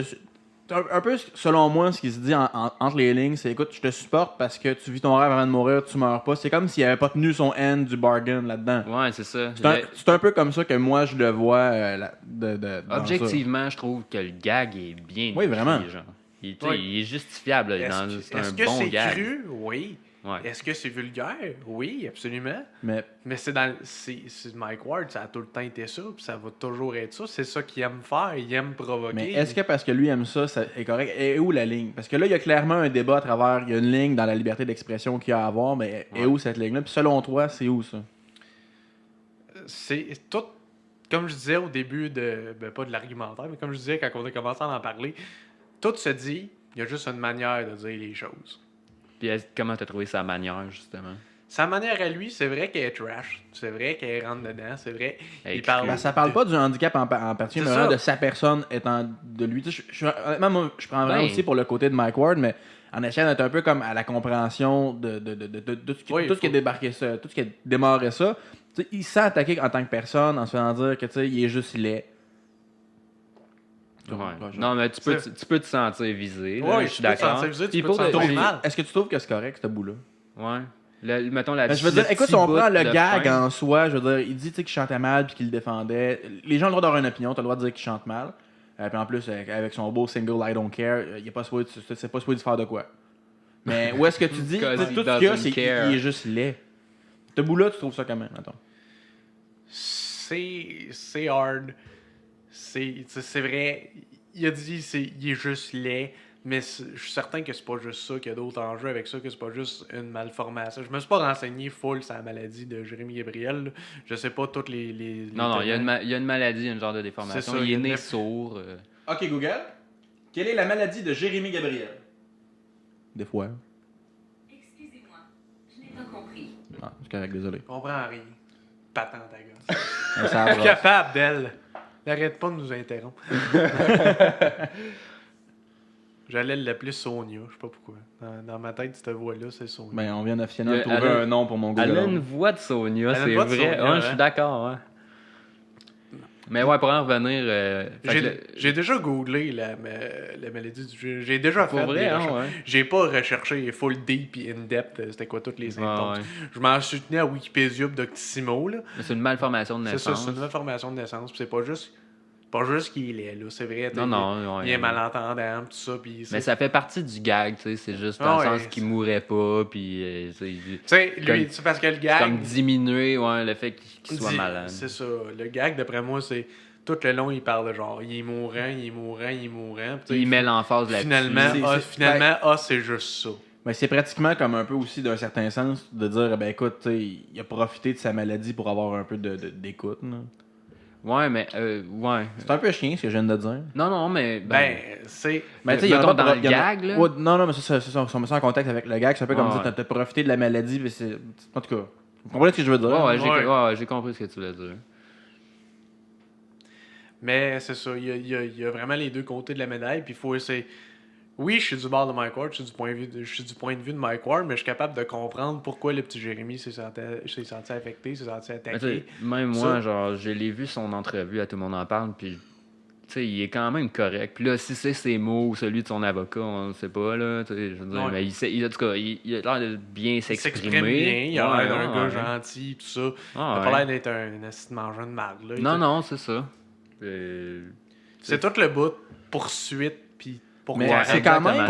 un peu, selon moi, ce qu'il se dit entre les lignes, c'est, écoute, je te supporte parce que tu vis ton rêve avant de mourir, tu meurs pas. C'est comme s'il avait pas tenu son end du bargain là-dedans. Ouais, c'est ça. C'est un peu comme ça que moi, je le vois dans Objectivement, je trouve que le gag est bien Oui, écrit, vraiment. genre. Il, Oui. il est justifiable. Là, c'est Est-ce un que bon c'est gag. cru? Oui. Ouais. Est-ce que c'est vulgaire? Oui, absolument. Mais Mais c'est Mike Ward, ça a tout le temps été ça, puis ça va toujours être ça. C'est ça qu'il aime faire, il aime provoquer. Mais est-ce que parce que lui aime ça, ça est correct? Et où la ligne? Parce que là, il y a clairement un débat à travers. Il y a une ligne dans la liberté d'expression qu'il y a à avoir, mais est où cette ligne-là? Puis selon toi, c'est où ça? C'est tout, comme je disais au début pas de l'argumentaire, mais comme je disais quand on a commencé à en parler, tout se dit, il y a juste une manière de dire les choses. Puis comment t'as trouvé sa manière, justement? Sa manière à lui, c'est vrai qu'elle est trash, c'est vrai qu'elle rentre dedans, c'est vrai. Elle Il est parle. Ben, ça parle pas du handicap en particulier, mais C'est vraiment ça. de sa personne étant de lui. Tu sais, honnêtement, moi, je prends vraiment Ben. aussi pour le côté de Mike Ward, mais en essayant d'être un peu comme à la compréhension de tout ce qui, Oui, tout ce qui a faut- débarqué ça, tout ce qui a démarré ça. Tu sais, il se sent attaqué en tant que personne en se faisant dire que tu sais, il est juste laid. Ouais. Ouais, Non, mais tu peux te sentir visé. Là, Ouais, je tu suis peux te d'accord. sentir visé, tu Puis peux te pour de- sentir puis- mal. Est-ce que tu trouves que c'est correct, ce bout-là? Ouais. Mettons la Ben, je veux dire, le écoute, petit si on bout prend le de gag fin. en soi, je veux dire, il dit tu sais, qu'il chantait mal puis qu'il le défendait. Les gens ont le droit d'avoir une opinion, t'as le droit de dire qu'il chante mal. Puis en plus, avec son beau single I Don't Care, il est pas supposé c'est pas supposé de faire de quoi. Mais où est-ce que tu dis, Because tout he ce qu'il y a, doesn't c'est qu'il care. est juste laid. Ce bout-là, tu trouves ça comment, attends? C'est hard. C'est vrai. Il a dit il est juste laid, mais je suis certain que c'est pas juste ça, qu'il y a d'autres enjeux avec ça, que c'est pas juste une malformation. Je me suis pas renseigné full sur la maladie de Jérémy Gabriel. Là. Je sais pas toutes les Non, il y a tenants. une maladie, une genre de déformation. C'est ça, Il il y est a né une- sourd. Ok, Google. Quelle est la maladie de Jérémy Gabriel? Des fois. Excusez-moi, je n'ai pas compris. Ah, c'est correct, désolé. Je comprends rien. Patente à gosse. Mais ça Je suis va. capable d'elle. N'arrête pas de nous interrompre. J'allais l'appeler Sonia, je sais pas pourquoi. Dans ma tête, cette voix-là, c'est Sonia. Ben, on vient officiellement de Elle trouver a- un nom pour mon Google. Elle a une Home. voix de Sonia, Elle a une c'est voix de vrai. Sonia, Ouais, je suis hein. d'accord. Ouais. Mais ouais, pour en revenir. fait que J'ai déjà googlé la maladie du... J'ai déjà Pour fait vrai, des hein, recherches. ouais. J'ai pas recherché full deep et in-depth c'était quoi tous les symptômes. ouais. Je m'en suis tenu à Wikipédia pis Doctissimo, là. Mais c'est une malformation de C'est ça, naissance. c'est une malformation de naissance. Pis c'est pas juste qu'il est là, c'est vrai. Non, non, il ouais. est malentendant, pis tout ça. Pis Mais ça fait partie du gag, tu sais. C'est juste dans Ah le ouais, sens qu'il mourrait pas, puis. Tu sais, lui, comme- c'est parce que le C'est gag. comme diminuer le fait qu'il soit dit- malade. C'est ça. Le gag, d'après moi, c'est. Tout le long, il parle de genre, il est mourant, il est mourant, il est mourant. Pis tu sais, Il met l'emphase là-dessus. Finalement, c'est juste ça. Mais c'est pratiquement comme un peu aussi, d'un certain sens, de dire, ben écoute, tu sais, il a profité de sa maladie pour avoir un peu d'écoute. là. Ouais, mais. Ouais. C'est un peu chiant, ce que je viens de dire. Non, mais. Ben, c'est. Mais tu sais, il y en a mettons pas dans de- le il y en a- gag, là. Ouais, non, mais c'est ça, si on met ça en contexte avec le gag, c'est un peu comme Ouais, dire, t'as profité de la maladie, mais c'est. En tout cas, vous comprenez ce que je veux dire? Ouais, Ouais. j'ai compris ce que tu voulais dire. Mais c'est ça, il y a vraiment les deux côtés de la médaille. Puis il faut essayer. Oui, je suis du bord de Mike Ward, je suis du point de vue de Mike Ward, mais je suis capable de comprendre pourquoi le petit Jérémy s'est senti affecté, s'est senti Mais tu attaqué. sais, même Ça- moi, genre, je l'ai vu son entrevue, à tout le monde en parle, puis. Tu sais, il est quand même correct. Puis là, si c'est ses mots ou celui de son avocat, on ne sait pas, là. Tu sais, je veux dire, Ouais. mais en tout cas, il a l'air de bien Il s'exprimer. s'exprime bien, il a l'air d'un Ouais, gars ouais. gentil, tout ça. Ah, Il a pas ouais. l'air d'être un assis de mangeant de marde, là. Non, c'est ça. C'est tout le bout de poursuite, puis pour Mais 40 c'est quand même- exactement.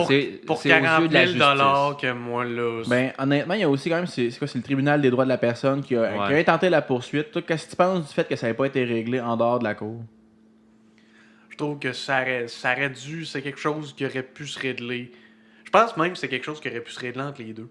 pour C'est aux 40 yeux de la 000 justice. que moi, là... Ben, honnêtement, il y a aussi quand même, c'est quoi, c'est le tribunal des droits de la personne qui a Ouais. intenté la poursuite. Toi, qu'est-ce que tu penses du fait que ça n'avait pas été réglé en dehors de la cour? Je trouve que ça aurait dû... C'est quelque chose qui aurait pu se régler. Je pense même que c'est quelque chose qui aurait pu se régler entre les deux.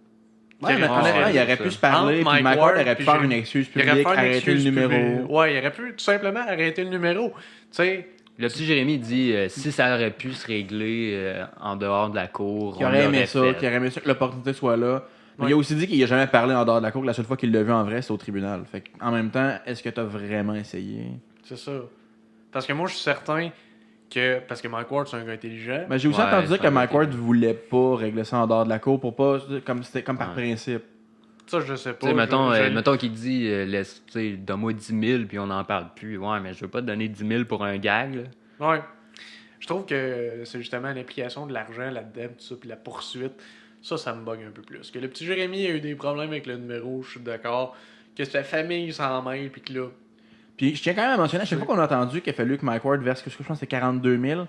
Ouais, mais Ah, honnêtement, ouais, il aurait c'est pu ça. se parler, Entre puis Mike Mike Ward Ward aurait pu puis faire Jérémy. une excuse Il aurait publique, fait une arrêter le excuse numéro. publique. Ouais, il aurait pu tout simplement arrêter le numéro. Tu sais... Le petit Jérémy dit si ça aurait pu se régler en dehors de la cour, Qui on aurait aimé l'aurait ça, fait. qui aurait aimé ça que l'opportunité soit là. Mais Ouais. il a aussi dit qu'il n'a jamais parlé en dehors de la cour, que la seule fois qu'il l'a vu en vrai, c'est au tribunal. Fait en même temps, est-ce que tu as vraiment essayé? C'est ça. Parce que moi, je suis certain que... Parce que Mike Ward, c'est un gars intelligent. Mais j'ai aussi Ouais, entendu dire ça que aurait Mike été- Ward voulait pas régler ça en dehors de la cour pour pas. C'était comme par Ouais. principe. Ça, je sais Tu pas. sais, mettons, je- mettons qu'il dit laisse, tu sais, donne-moi 10 000 puis on n'en parle plus. Ouais, mais je veux pas te donner 10 000 pour un gag. Là. Ouais. Je trouve que c'est justement l'implication de l'argent là-dedans, tout ça, puis la poursuite. Ça me bug un peu plus. Que le petit Jérémy a eu des problèmes avec le numéro, je suis d'accord. Que sa famille s'en mêle, puis que là... Puis je tiens quand même à mentionner, à chaque fois qu'on a entendu qu'il a fallu que Mike Ward verse, je pense que c'est 42 000. Ouais,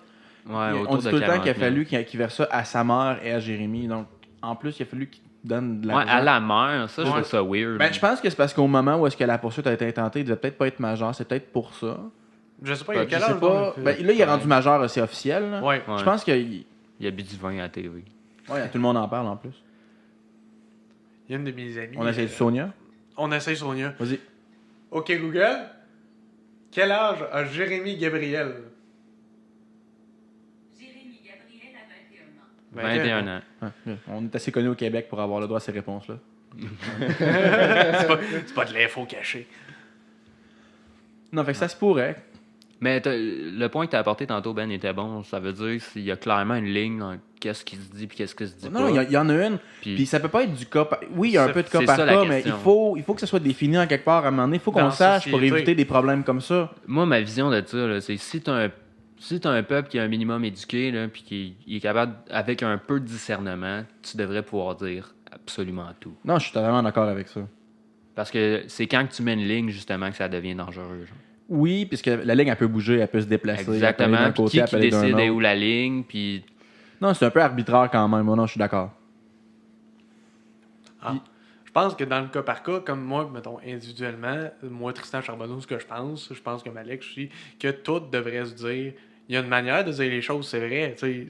on autour dit de tout le temps 40 qu'il a 000. fallu qu'il verse ça à sa mère et à Jérémy. Donc, en plus, il a fallu qu'il donne de Ouais, l'argent. à la mère, ça, je Ouais. trouve ça weird. Ben, je pense que c'est parce qu'au moment où est-ce que la poursuite a été intentée, il devait peut-être pas être majeur. C'est peut-être pour ça. Je sais pas, il y a Je quel sais âge? pas. donc? Ben, là, il est rendu majeur, c'est officiel. là. Ouais. Ouais. Je pense que ouais, Il a bu du vin à la TV. tout le monde en parle en plus. Il y a une de mes amies... On essaie de Sonia. On essaye Sonia. Vas-y. OK, Google. Quel âge a Jérémy Gabriel? Jérémy Gabriel a 21 ans. 21 ans. Ouais. On est assez connus au Québec pour avoir le droit à ces réponses-là. C'est pas de l'info cachée. Non, fait que ça se pourrait. Mais le point que tu as apporté tantôt, Ben, était bon. Ça veut dire qu'il y a clairement une ligne dans qu'est-ce qui se dit puis qu'est-ce qui se dit Non, pas. il y en a une. Puis- Puis ça peut pas être du cas par... Oui, il y a un C'est- peu de cas c'est par ça, la cas, mais question. il faut que ça soit défini en quelque part à un moment donné. Il faut Dans qu'on la sache pour société. éviter des problèmes comme ça. Moi, ma vision de ça, là, c'est si t'as un peuple qui est un minimum éduqué, là, puis qui est capable, avec un peu de discernement, tu devrais pouvoir dire absolument tout. Non, je suis totalement d'accord avec ça. Parce que c'est quand que tu mets une ligne, justement, que ça devient dangereux. genre. Oui, puisque la ligne, elle peut bouger, elle peut se déplacer. elle peut aller Exactement. d'un Puis côté, qui elle peut aller d'un décide autre. où la ligne, puis... Non, c'est un peu arbitraire quand même. Moi, non, je suis d'accord. Ah. Je pense que dans le cas par cas, comme moi, mettons, individuellement, moi, Tristan Charbonneau, ce que je pense que Malek aussi, que tout devrait se dire. Il y a une manière de dire les choses, c'est vrai, tu sais,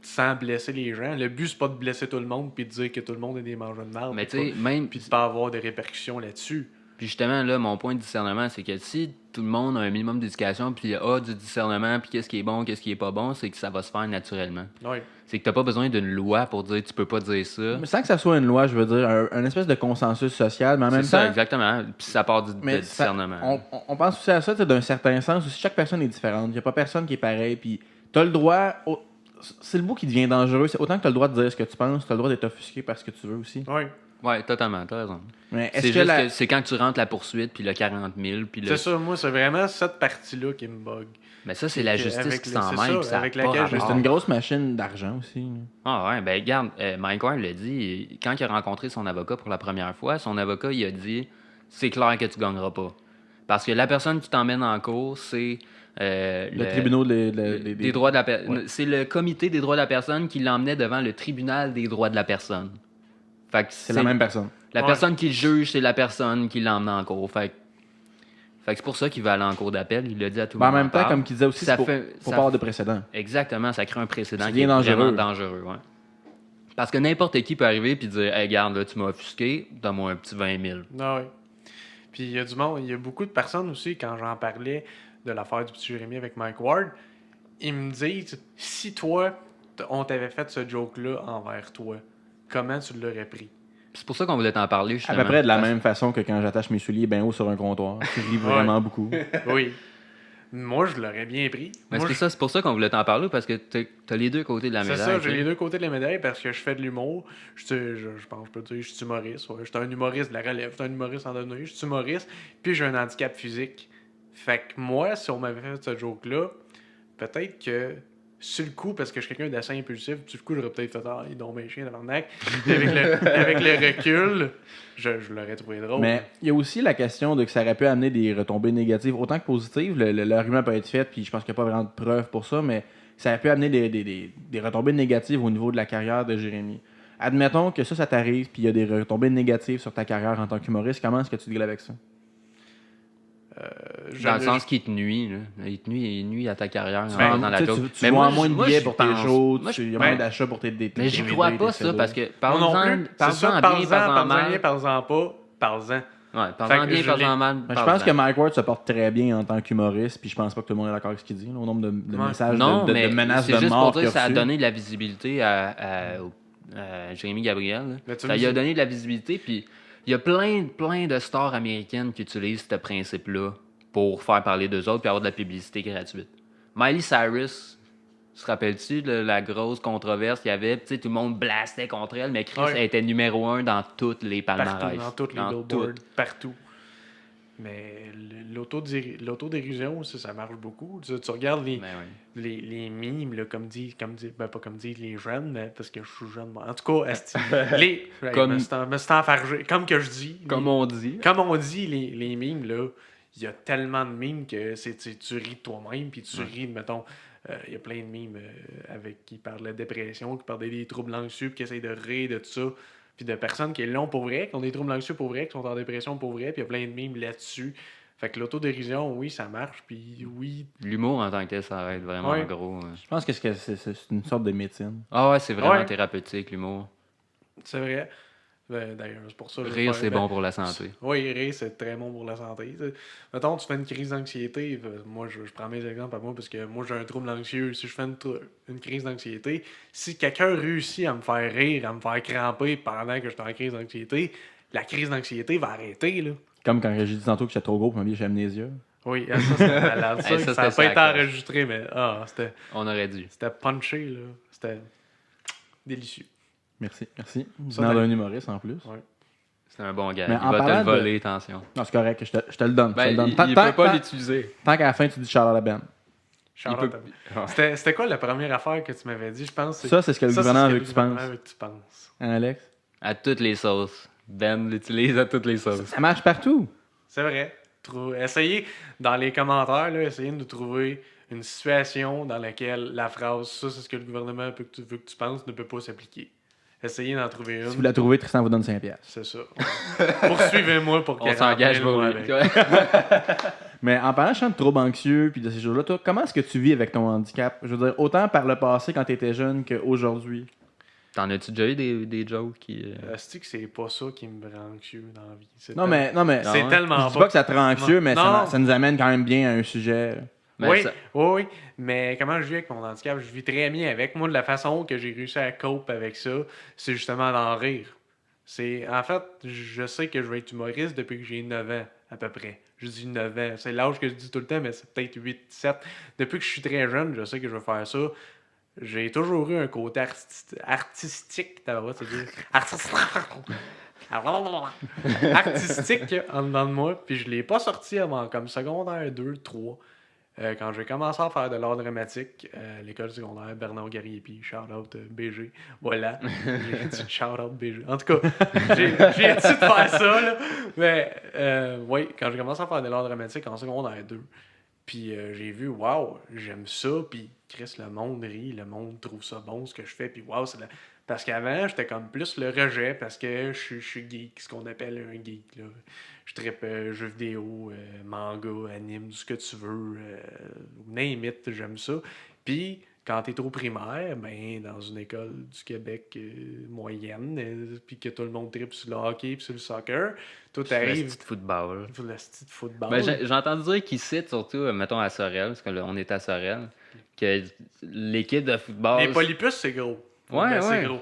sans blesser les gens. Le but, c'est pas de blesser tout le monde puis de dire que tout le monde est des mangeurs de merde. Mais tu sais, même... Puis de pas avoir de répercussions là-dessus. Puis justement, là, mon point de discernement, c'est que si tout le monde a un minimum d'éducation, puis a du discernement, puis qu'est-ce qui est bon, qu'est-ce qui est pas bon, c'est que ça va se faire naturellement. Oui. C'est que t'as pas besoin d'une loi pour dire tu peux pas dire ça. Mais sans que ça soit une loi, je veux dire, un espèce de consensus social, mais en C'est même ça, temps... exactement. Puis ça part de Mais ça- discernement. on pense aussi à ça, tu sais, d'un certain sens. Aussi, chaque personne est différente. Il n'y a pas personne qui est pareil. Puis t'as le droit... C'est le bout qui devient dangereux. C'est autant que tu as le droit de dire ce que tu penses, tu as le droit d'être offusqué par ce que tu veux aussi. Oui. Ouais, totalement, t'as raison. Mais C'est est-ce que juste la... que c'est quand tu rentres la poursuite, puis le 40 000, puis le... C'est ça, moi, c'est vraiment cette partie-là qui me bug. Mais ça, c'est la justice Avec qui le- s'en c'est mêle, ça, puis ça avec a pas laquelle Mais rapport. c'est une grosse machine d'argent aussi. là. Ah ouais, ben regarde, Mike Ward l'a dit, quand il a rencontré son avocat pour la première fois, son avocat, il a dit « C'est clair que tu gagneras pas. » Parce que la personne qui t'emmène en cours, c'est... Le tribunal des droits de la Ouais. C'est le comité des droits de la personne qui l'emmenait devant le tribunal des droits de la personne. Fait que C'est la même personne. La Ouais. personne qui le juge, c'est la personne qui l'emmène en cours. Fait que c'est pour ça qu'il va aller en cours d'appel. Il l'a dit à tout le Mais en monde. même temps, comme qu'il disait aussi, Ça c'est pour fait- pas ça avoir fait- de précédent. Exactement, ça crée un précédent C'est qui est bien vraiment dangereux. dangereux. Ouais. Parce que n'importe qui peut arriver et dire Hey, regarde, là, tu m'as offusqué, donne-moi un petit 20 000. Ah oui. Puis il y a du monde, il y a beaucoup de personnes aussi, quand j'en parlais de l'affaire du petit Jérémy avec Mike Ward, ils me disent si toi, on t'avait fait ce joke-là envers toi, comment tu l'aurais pris? C'est pour ça qu'on voulait t'en parler, À justement. peu près de la Parce- même façon que quand j'attache mes souliers bien haut sur un comptoir. Je ris vraiment beaucoup. Oui. Moi, je l'aurais bien pris. Mais Moi, c'est pour ça qu'on voulait t'en parler, parce que t'as les deux côtés de la c'est médaille. ça, tu j'ai sais. les deux côtés de la médaille parce que je fais de l'humour. Je pense que je peux dire, je suis humoriste. Ouais. Je suis un humoriste de la relève, je suis un humoriste en donné, je suis humoriste, puis j'ai un handicap physique. Fait que moi, si on m'avait fait ce joke-là, peut-être que sur le coup, parce que je suis quelqu'un d'assez impulsif, sur le coup, j'aurais peut-être fait « Ah, il donne mes chiens, tabarnak. » avec le recul, je l'aurais trouvé drôle. Mais il y a aussi la question de que ça aurait pu amener des retombées négatives autant que positives. L'argument peut être fait, puis je pense qu'il n'y a pas vraiment de preuves pour ça, mais ça aurait pu amener des retombées négatives au niveau de la carrière de Jérémy. Admettons que ça t'arrive, puis il y a des retombées négatives sur ta carrière en tant qu'humoriste. Comment est-ce que tu deals avec ça? Dans le sens qu'il te nuit. Là. Il nuit à ta carrière en faisant la Tu sais, joke. tu vends moins de billets j'y pour tes pense. shows, Moi, il y a ouais. moins d'achats pour tes Mais j'y DVD, crois tes pas, ça, CD. parce que Moi non parle-en plus. C'est ça, bien, parle-en, parle-en parle-en mal. bien, parle-en pas, parle-en. Ouais, Fait parle-en que bien, je parle-en l'ai- mal. Mais je pense que Mike Ward se porte très bien en tant qu'humoriste, puis je pense pas que tout le monde est d'accord avec ce qu'il dit, là, au nombre de Ouais. messages Non, de mais menaces c'est de juste mort pour dire qu'il que ça a reçues. donné de la visibilité à Jérémy Gabriel. là. Mais tu Ça me lui a dis- donné de la visibilité, puis il y a plein de stars américaines qui utilisent ce principe-là pour faire parler d'eux autres puis avoir de la publicité gratuite. Miley Cyrus, se rappelles-tu de la grosse controverse qu'il y avait? Tu sais, tout le monde blastait contre elle, mais Chris Ouais. elle était numéro 1 dans toutes les palmarès. Partout, dans toutes les Dans billboards, toutes. partout. Mais l'autodérision, ça marche beaucoup. Tu regardes Ben oui. les mimes, là, ben pas comme disent les jeunes, mais parce que je suis jeune. Moi. En tout cas, les. Comme- me suis enfargé. Comme que je dis. Comme on dit. Comme on dit, les mimes, là, il y a tellement de mimes que tu ris de toi-même, puis tu ris, mettons. Il y a plein de mimes avec qui parlent de la dépression, qui parlent des troubles anxieux, puis qui essayent de rire de tout ça. Puis de personnes qui l'ont pour vrai, qui ont des troubles anxieux pour vrai, qui sont en dépression pour vrai, puis il y a plein de mimes là-dessus. Fait que l'autodérision, oui, ça marche, puis oui. L'humour en tant que tel, ça va être vraiment Ouais. gros. Je pense que c'est une sorte de médecine. Ah ouais, c'est vraiment Ouais. thérapeutique, l'humour. C'est vrai. D'ailleurs, c'est pour ça que je vais Rire, faire- c'est bon pour la santé. Oui, rire, c'est très bon pour la santé. T'sais. Mettons, tu fais une crise d'anxiété. Moi, je prends mes exemples à moi parce que moi, j'ai un trouble anxieux. Si je fais une crise d'anxiété, si quelqu'un réussit à me faire rire, à me faire cramper pendant que je suis en crise d'anxiété, la crise d'anxiété va arrêter. Là. Comme quand j'ai dit tantôt que j'étais trop gros pour m'habiller chez Amnésia. Oui, ça, c'était malade. Ça, Hey, ça, ça n'a c'était pas été sa coche. enregistré, mais On aurait dû. c'était punché. Là. C'était délicieux. Merci. Ça, Venant t'as- d'un humoriste en plus. Ouais. C'est un bon gars. Mais Il en va te parlant le de- voler, attention. Non, c'est correct, je te le donne. je te Ben, le donne. il Tant- peut tant- pas tant- l'utiliser. Tant qu'à la fin, tu dis Charles à la Ben. Shout-out peut- à- C'était quoi la première affaire que tu m'avais dit? Je pense Ça, c'est ce que le ça, gouvernement ce veut que tu penses. gouvernement veut que tu penses. Hein, Alex? À toutes les sauces. Ben l'utilise à toutes les sauces. Ça marche partout. C'est vrai. Essayez, dans les commentaires, là, essayez de trouver une situation dans laquelle la phrase « ça, c'est ce que le gouvernement veut que tu penses » ne peut pas s'appliquer. Essayez d'en trouver une. Si vous la trouvez, Tristan vous donne 5$. C'est ça. Poursuivez-moi pour On s'engage pour lui. avec. Mais en parlant de troubles anxieux puis de ces choses-là, toi, comment est-ce que tu vis avec ton handicap? Je veux dire, autant par le passé quand tu étais jeune qu'aujourd'hui. T'en as-tu déjà eu des jokes qui. C'est que c'est pas ça qui me rend anxieux dans la vie. C'est Non, mais c'est ouais. tellement je dis pas que ça te rend anxieux, mais Non. ça nous amène quand même bien à un sujet. Mais oui, ça- oui, mais comment je vis avec mon handicap? Je vis très bien avec. Moi, de la façon que j'ai réussi à cope avec ça, c'est justement d'en rire. En fait, je sais que je vais être humoriste depuis que j'ai 9 ans, à peu près. Je dis 9 ans. C'est l'âge que je dis tout le temps, mais c'est peut-être 8, 7. Depuis que je suis très jeune, je sais que je vais faire ça. J'ai toujours eu un côté artistique, c'est-à-dire artistique en dedans de moi. Puis je l'ai pas sorti avant comme secondaire 2, 3. Quand j'ai commencé à faire de l'art dramatique, l'école secondaire Bernard Garriépi, shout-out BG. Voilà, j'ai dit shout-out BG. En tout cas, j'ai essayé de faire ça, là. Mais oui, quand j'ai commencé à faire de l'art dramatique en secondaire 2, puis j'ai vu, waouh, j'aime ça, puis Chris, le monde rit, le monde trouve ça bon ce que je fais, puis waouh, parce qu'avant, j'étais comme plus le rejet, parce que je suis geek, ce qu'on appelle un geek, là. Je trippe jeux vidéo, manga, anime, tout ce que tu veux, name it, j'aime ça. Puis, quand t'es au primaire, ben, dans une école du Québec moyenne, puis que tout le monde trippe sur le hockey puis sur le soccer, tout Le arrive petit football. sur le style de football. Ben, j'ai entendu dire qu'ici, surtout, mettons à Sorel, parce qu'on est à Sorel, que l'équipe de football. Les polypus, c'est gros. Ouais, Ben, c'est ouais. gros.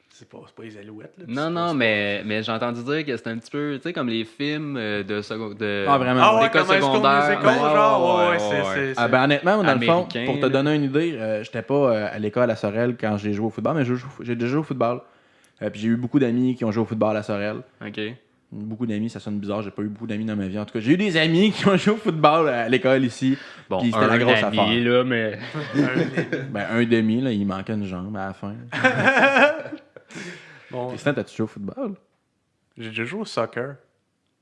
C'est pas les alouettes, là. Non, mais j'ai entendu dire que c'est un petit peu, tu sais, comme les films de Ah, vraiment? Ah ouais, d'école comme High School secondaire. Musical, genre, ouais, ouais. c'est... Ah ben honnêtement, dans le fond, Américain, pour te là. donner une idée, j'étais pas à l'école à Sorel quand j'ai joué au football, mais j'ai déjà joué au football. Puis j'ai eu beaucoup d'amis qui ont joué au football à Sorel. OK. Beaucoup d'amis, ça sonne bizarre, j'ai pas eu beaucoup d'amis dans ma vie. En tout cas, j'ai eu des amis qui ont joué au football à l'école ici. Bon, Puis c'était la grosse ami, affaire. là, mais... Ben un demi, là, il manquait une jambe à la fin. Bon, Tristan, t'as-tu joué au football? j'ai déjà joué au soccer,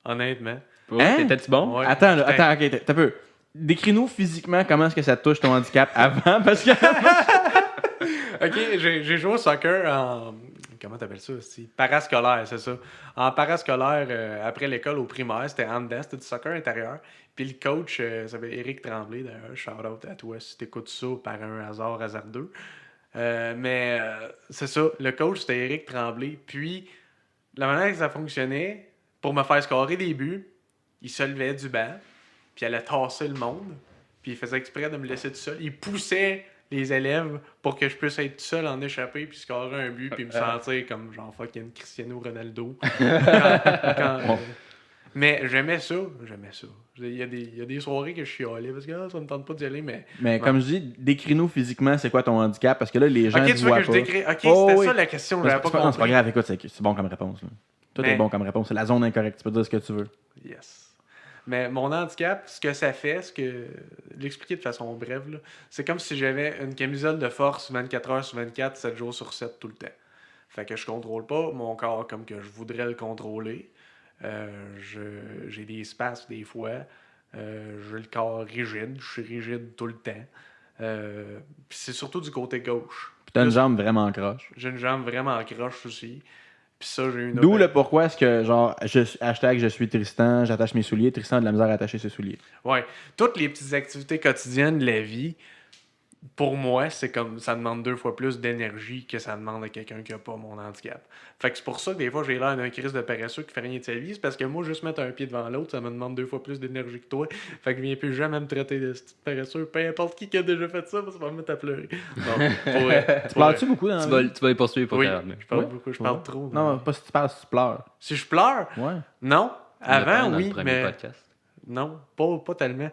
honnêtement. Hein? T'étais-tu bon? Ouais, Attends, là, j'étais- attends, ok, t'as peu. Décris-nous physiquement comment est-ce que ça touche ton handicap avant, parce que... OK, j'ai joué au soccer en... Comment t'appelles ça? C'est parascolaire, c'est ça. En parascolaire, après l'école au primaire, c'était handball, c'était du soccer intérieur. Puis le coach, ça s'appelle Éric Tremblay, d'ailleurs. Shout-out à toi si t'écoutes ça par un hasardeux. Mais c'est ça, le coach, c'était Éric Tremblay. Puis, la manière que ça fonctionnait, pour me faire scorer des buts, il se levait du banc, puis il allait tasser le monde, puis il faisait exprès de me laisser tout seul. Il poussait les élèves pour que je puisse être tout seul en échapper, puis scorer un but, puis me sentir comme genre fucking Cristiano Ronaldo. Mais j'aimais ça. Il y a des soirées que je chialais parce que ça me tente pas d'y aller, mais... Mais comme je dis, décris-nous physiquement c'est quoi ton handicap, parce que là, les gens Ok, ne tu veux voient que je pas. décris... Ok, Oh, c'était oui. ça la question, Non, j'avais c'est pas pas, non, c'est pas compris. grave, écoute, c'est bon comme réponse. Là. Tout Mais- est bon comme réponse. C'est la zone incorrecte, tu peux dire ce que tu veux. Yes. Mais mon handicap, ce que ça fait, l'expliquer de façon brève, là, c'est comme si j'avais une camisole de force 24 heures sur 24, 7 jours sur 7 tout le temps. Fait que je contrôle pas mon corps comme que je voudrais le contrôler. J'ai des spasmes des fois. J'ai le corps rigide. Je suis rigide tout le temps. Puis c'est surtout du côté gauche. Puis t'as une Plus- jambe vraiment croche. J'ai une jambe vraiment croche aussi. Puis ça, j'ai une... D'où le pourquoi est-ce que, genre, hashtag je suis Tristan, j'attache mes souliers, Tristan a de la misère à attacher ses souliers. Ouais. Toutes les petites activités quotidiennes de la vie, pour moi, c'est comme ça demande 2 fois plus d'énergie que ça demande à quelqu'un qui a pas mon handicap. Fait que c'est pour ça que des fois j'ai l'air d'un Christ de paresseux qui fait rien de sa vie. C'est parce que moi, juste mettre un pied devant l'autre, ça me demande 2 fois plus d'énergie que toi. Fait que je viens plus jamais me traiter de petit paresseux. Peu importe qui a déjà fait ça, ça va me mettre à pleurer. Non, pour vrai. Tu parles-tu beaucoup dans la vie? Tu vas y poursuivre pour Oui, ta je parle Ouais. beaucoup, je Ouais. parle trop. Non, pas si tu parles, si tu pleures. Si je pleure, Ouais. non. Avant, dans oui, le premier mais podcast. non, pas tellement.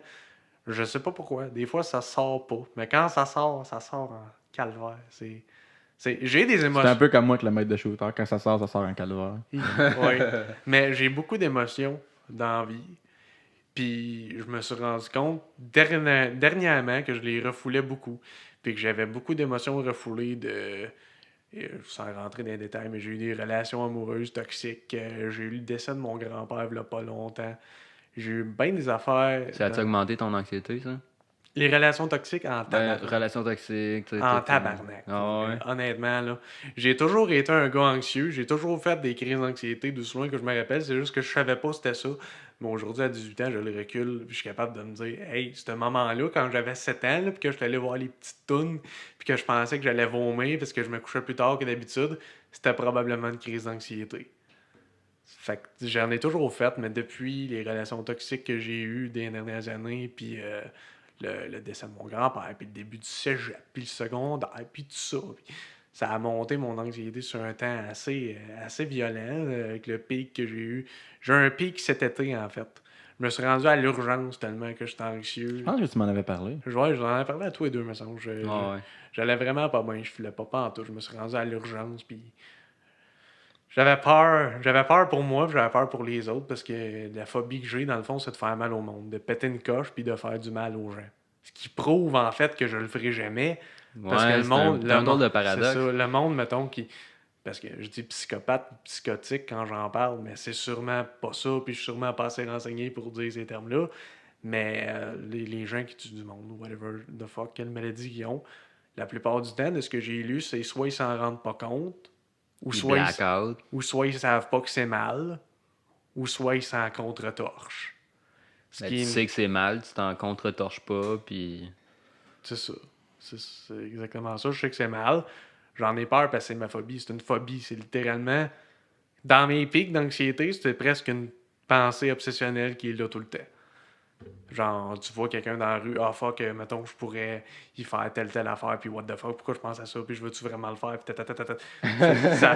Je sais pas pourquoi. Des fois, ça sort pas. Mais quand ça sort en calvaire. J'ai des C'est émotions. un peu comme moi avec le maître de shooter. Quand ça sort en calvaire. Oui. Mais j'ai beaucoup d'émotions dans la vie. Puis je me suis rendu compte dernièrement que je les refoulais beaucoup. Puis que j'avais beaucoup d'émotions refoulées sans rentrer dans les détails, mais j'ai eu des relations amoureuses toxiques. J'ai eu le décès de mon grand-père il y a pas longtemps. J'ai eu bien des affaires. Ça a-tu augmenté ton anxiété, ça? Les relations toxiques en tabarnak. Relation toxique. En tabarnak. Ah ouais. Honnêtement, là. J'ai toujours été un gars anxieux. J'ai toujours fait des crises d'anxiété, d'où loin que je me rappelle. C'est juste que je savais pas c'était ça. Mais aujourd'hui, à 18 ans, je le recule. Puis je suis capable de me dire, hey, ce moment-là, quand j'avais 7 ans, là, puis que je suis allé voir les petites tounes, puis que je pensais que j'allais vomir parce que je me couchais plus tard que d'habitude, c'était probablement une crise d'anxiété. Fait que j'en ai toujours fait, mais depuis les relations toxiques que j'ai eues des dernières années, puis le décès de mon grand-père, puis le début du cégep, puis le secondaire, puis tout ça. Puis ça a monté mon anxiété sur un temps assez violent, avec le pic que j'ai eu. J'ai eu un pic cet été, en fait. Je me suis rendu à l'urgence tellement que j'étais anxieux. Je pense que tu m'en avais parlé. Ouais, j'en avais parlé à tous les deux, me semble. Ah ouais. J'allais vraiment pas bien, je filais pas en tout. Je me suis rendu à l'urgence, puis J'avais peur pour moi, puis j'avais peur pour les autres, parce que la phobie que j'ai, dans le fond, c'est de faire mal au monde, de péter une coche, puis de faire du mal aux gens. Ce qui prouve, en fait, que je le ferai jamais, parce que Ouais, le monde... c'est un drôle de c'est paradoxe. ça, le monde, mettons, qui... Parce que je dis psychopathe, psychotique quand j'en parle, mais c'est sûrement pas ça, puis je suis sûrement pas assez renseigné pour dire ces termes-là. Mais les gens qui tuent du monde, ou whatever the fuck, quelle maladie ils ont, la plupart du temps, de ce que j'ai lu, c'est soit ils s'en rendent pas compte, ou Puis soit blackout. ou soit ils savent pas que c'est mal, ou soit ils s'en contre-torchent. Ce Ben, qui tu est- sais que c'est mal, tu t'en contre-torches pas, puis... C'est ça. C'est exactement ça. Je sais que c'est mal. J'en ai peur parce que c'est ma phobie. C'est une phobie. C'est littéralement... Dans mes pics d'anxiété, c'était presque une pensée obsessionnelle qui est là tout le temps. Genre, tu vois quelqu'un dans la rue, ah fuck, mettons, je pourrais y faire telle affaire, puis what the fuck, pourquoi je pense à ça, puis je veux-tu vraiment le faire, puis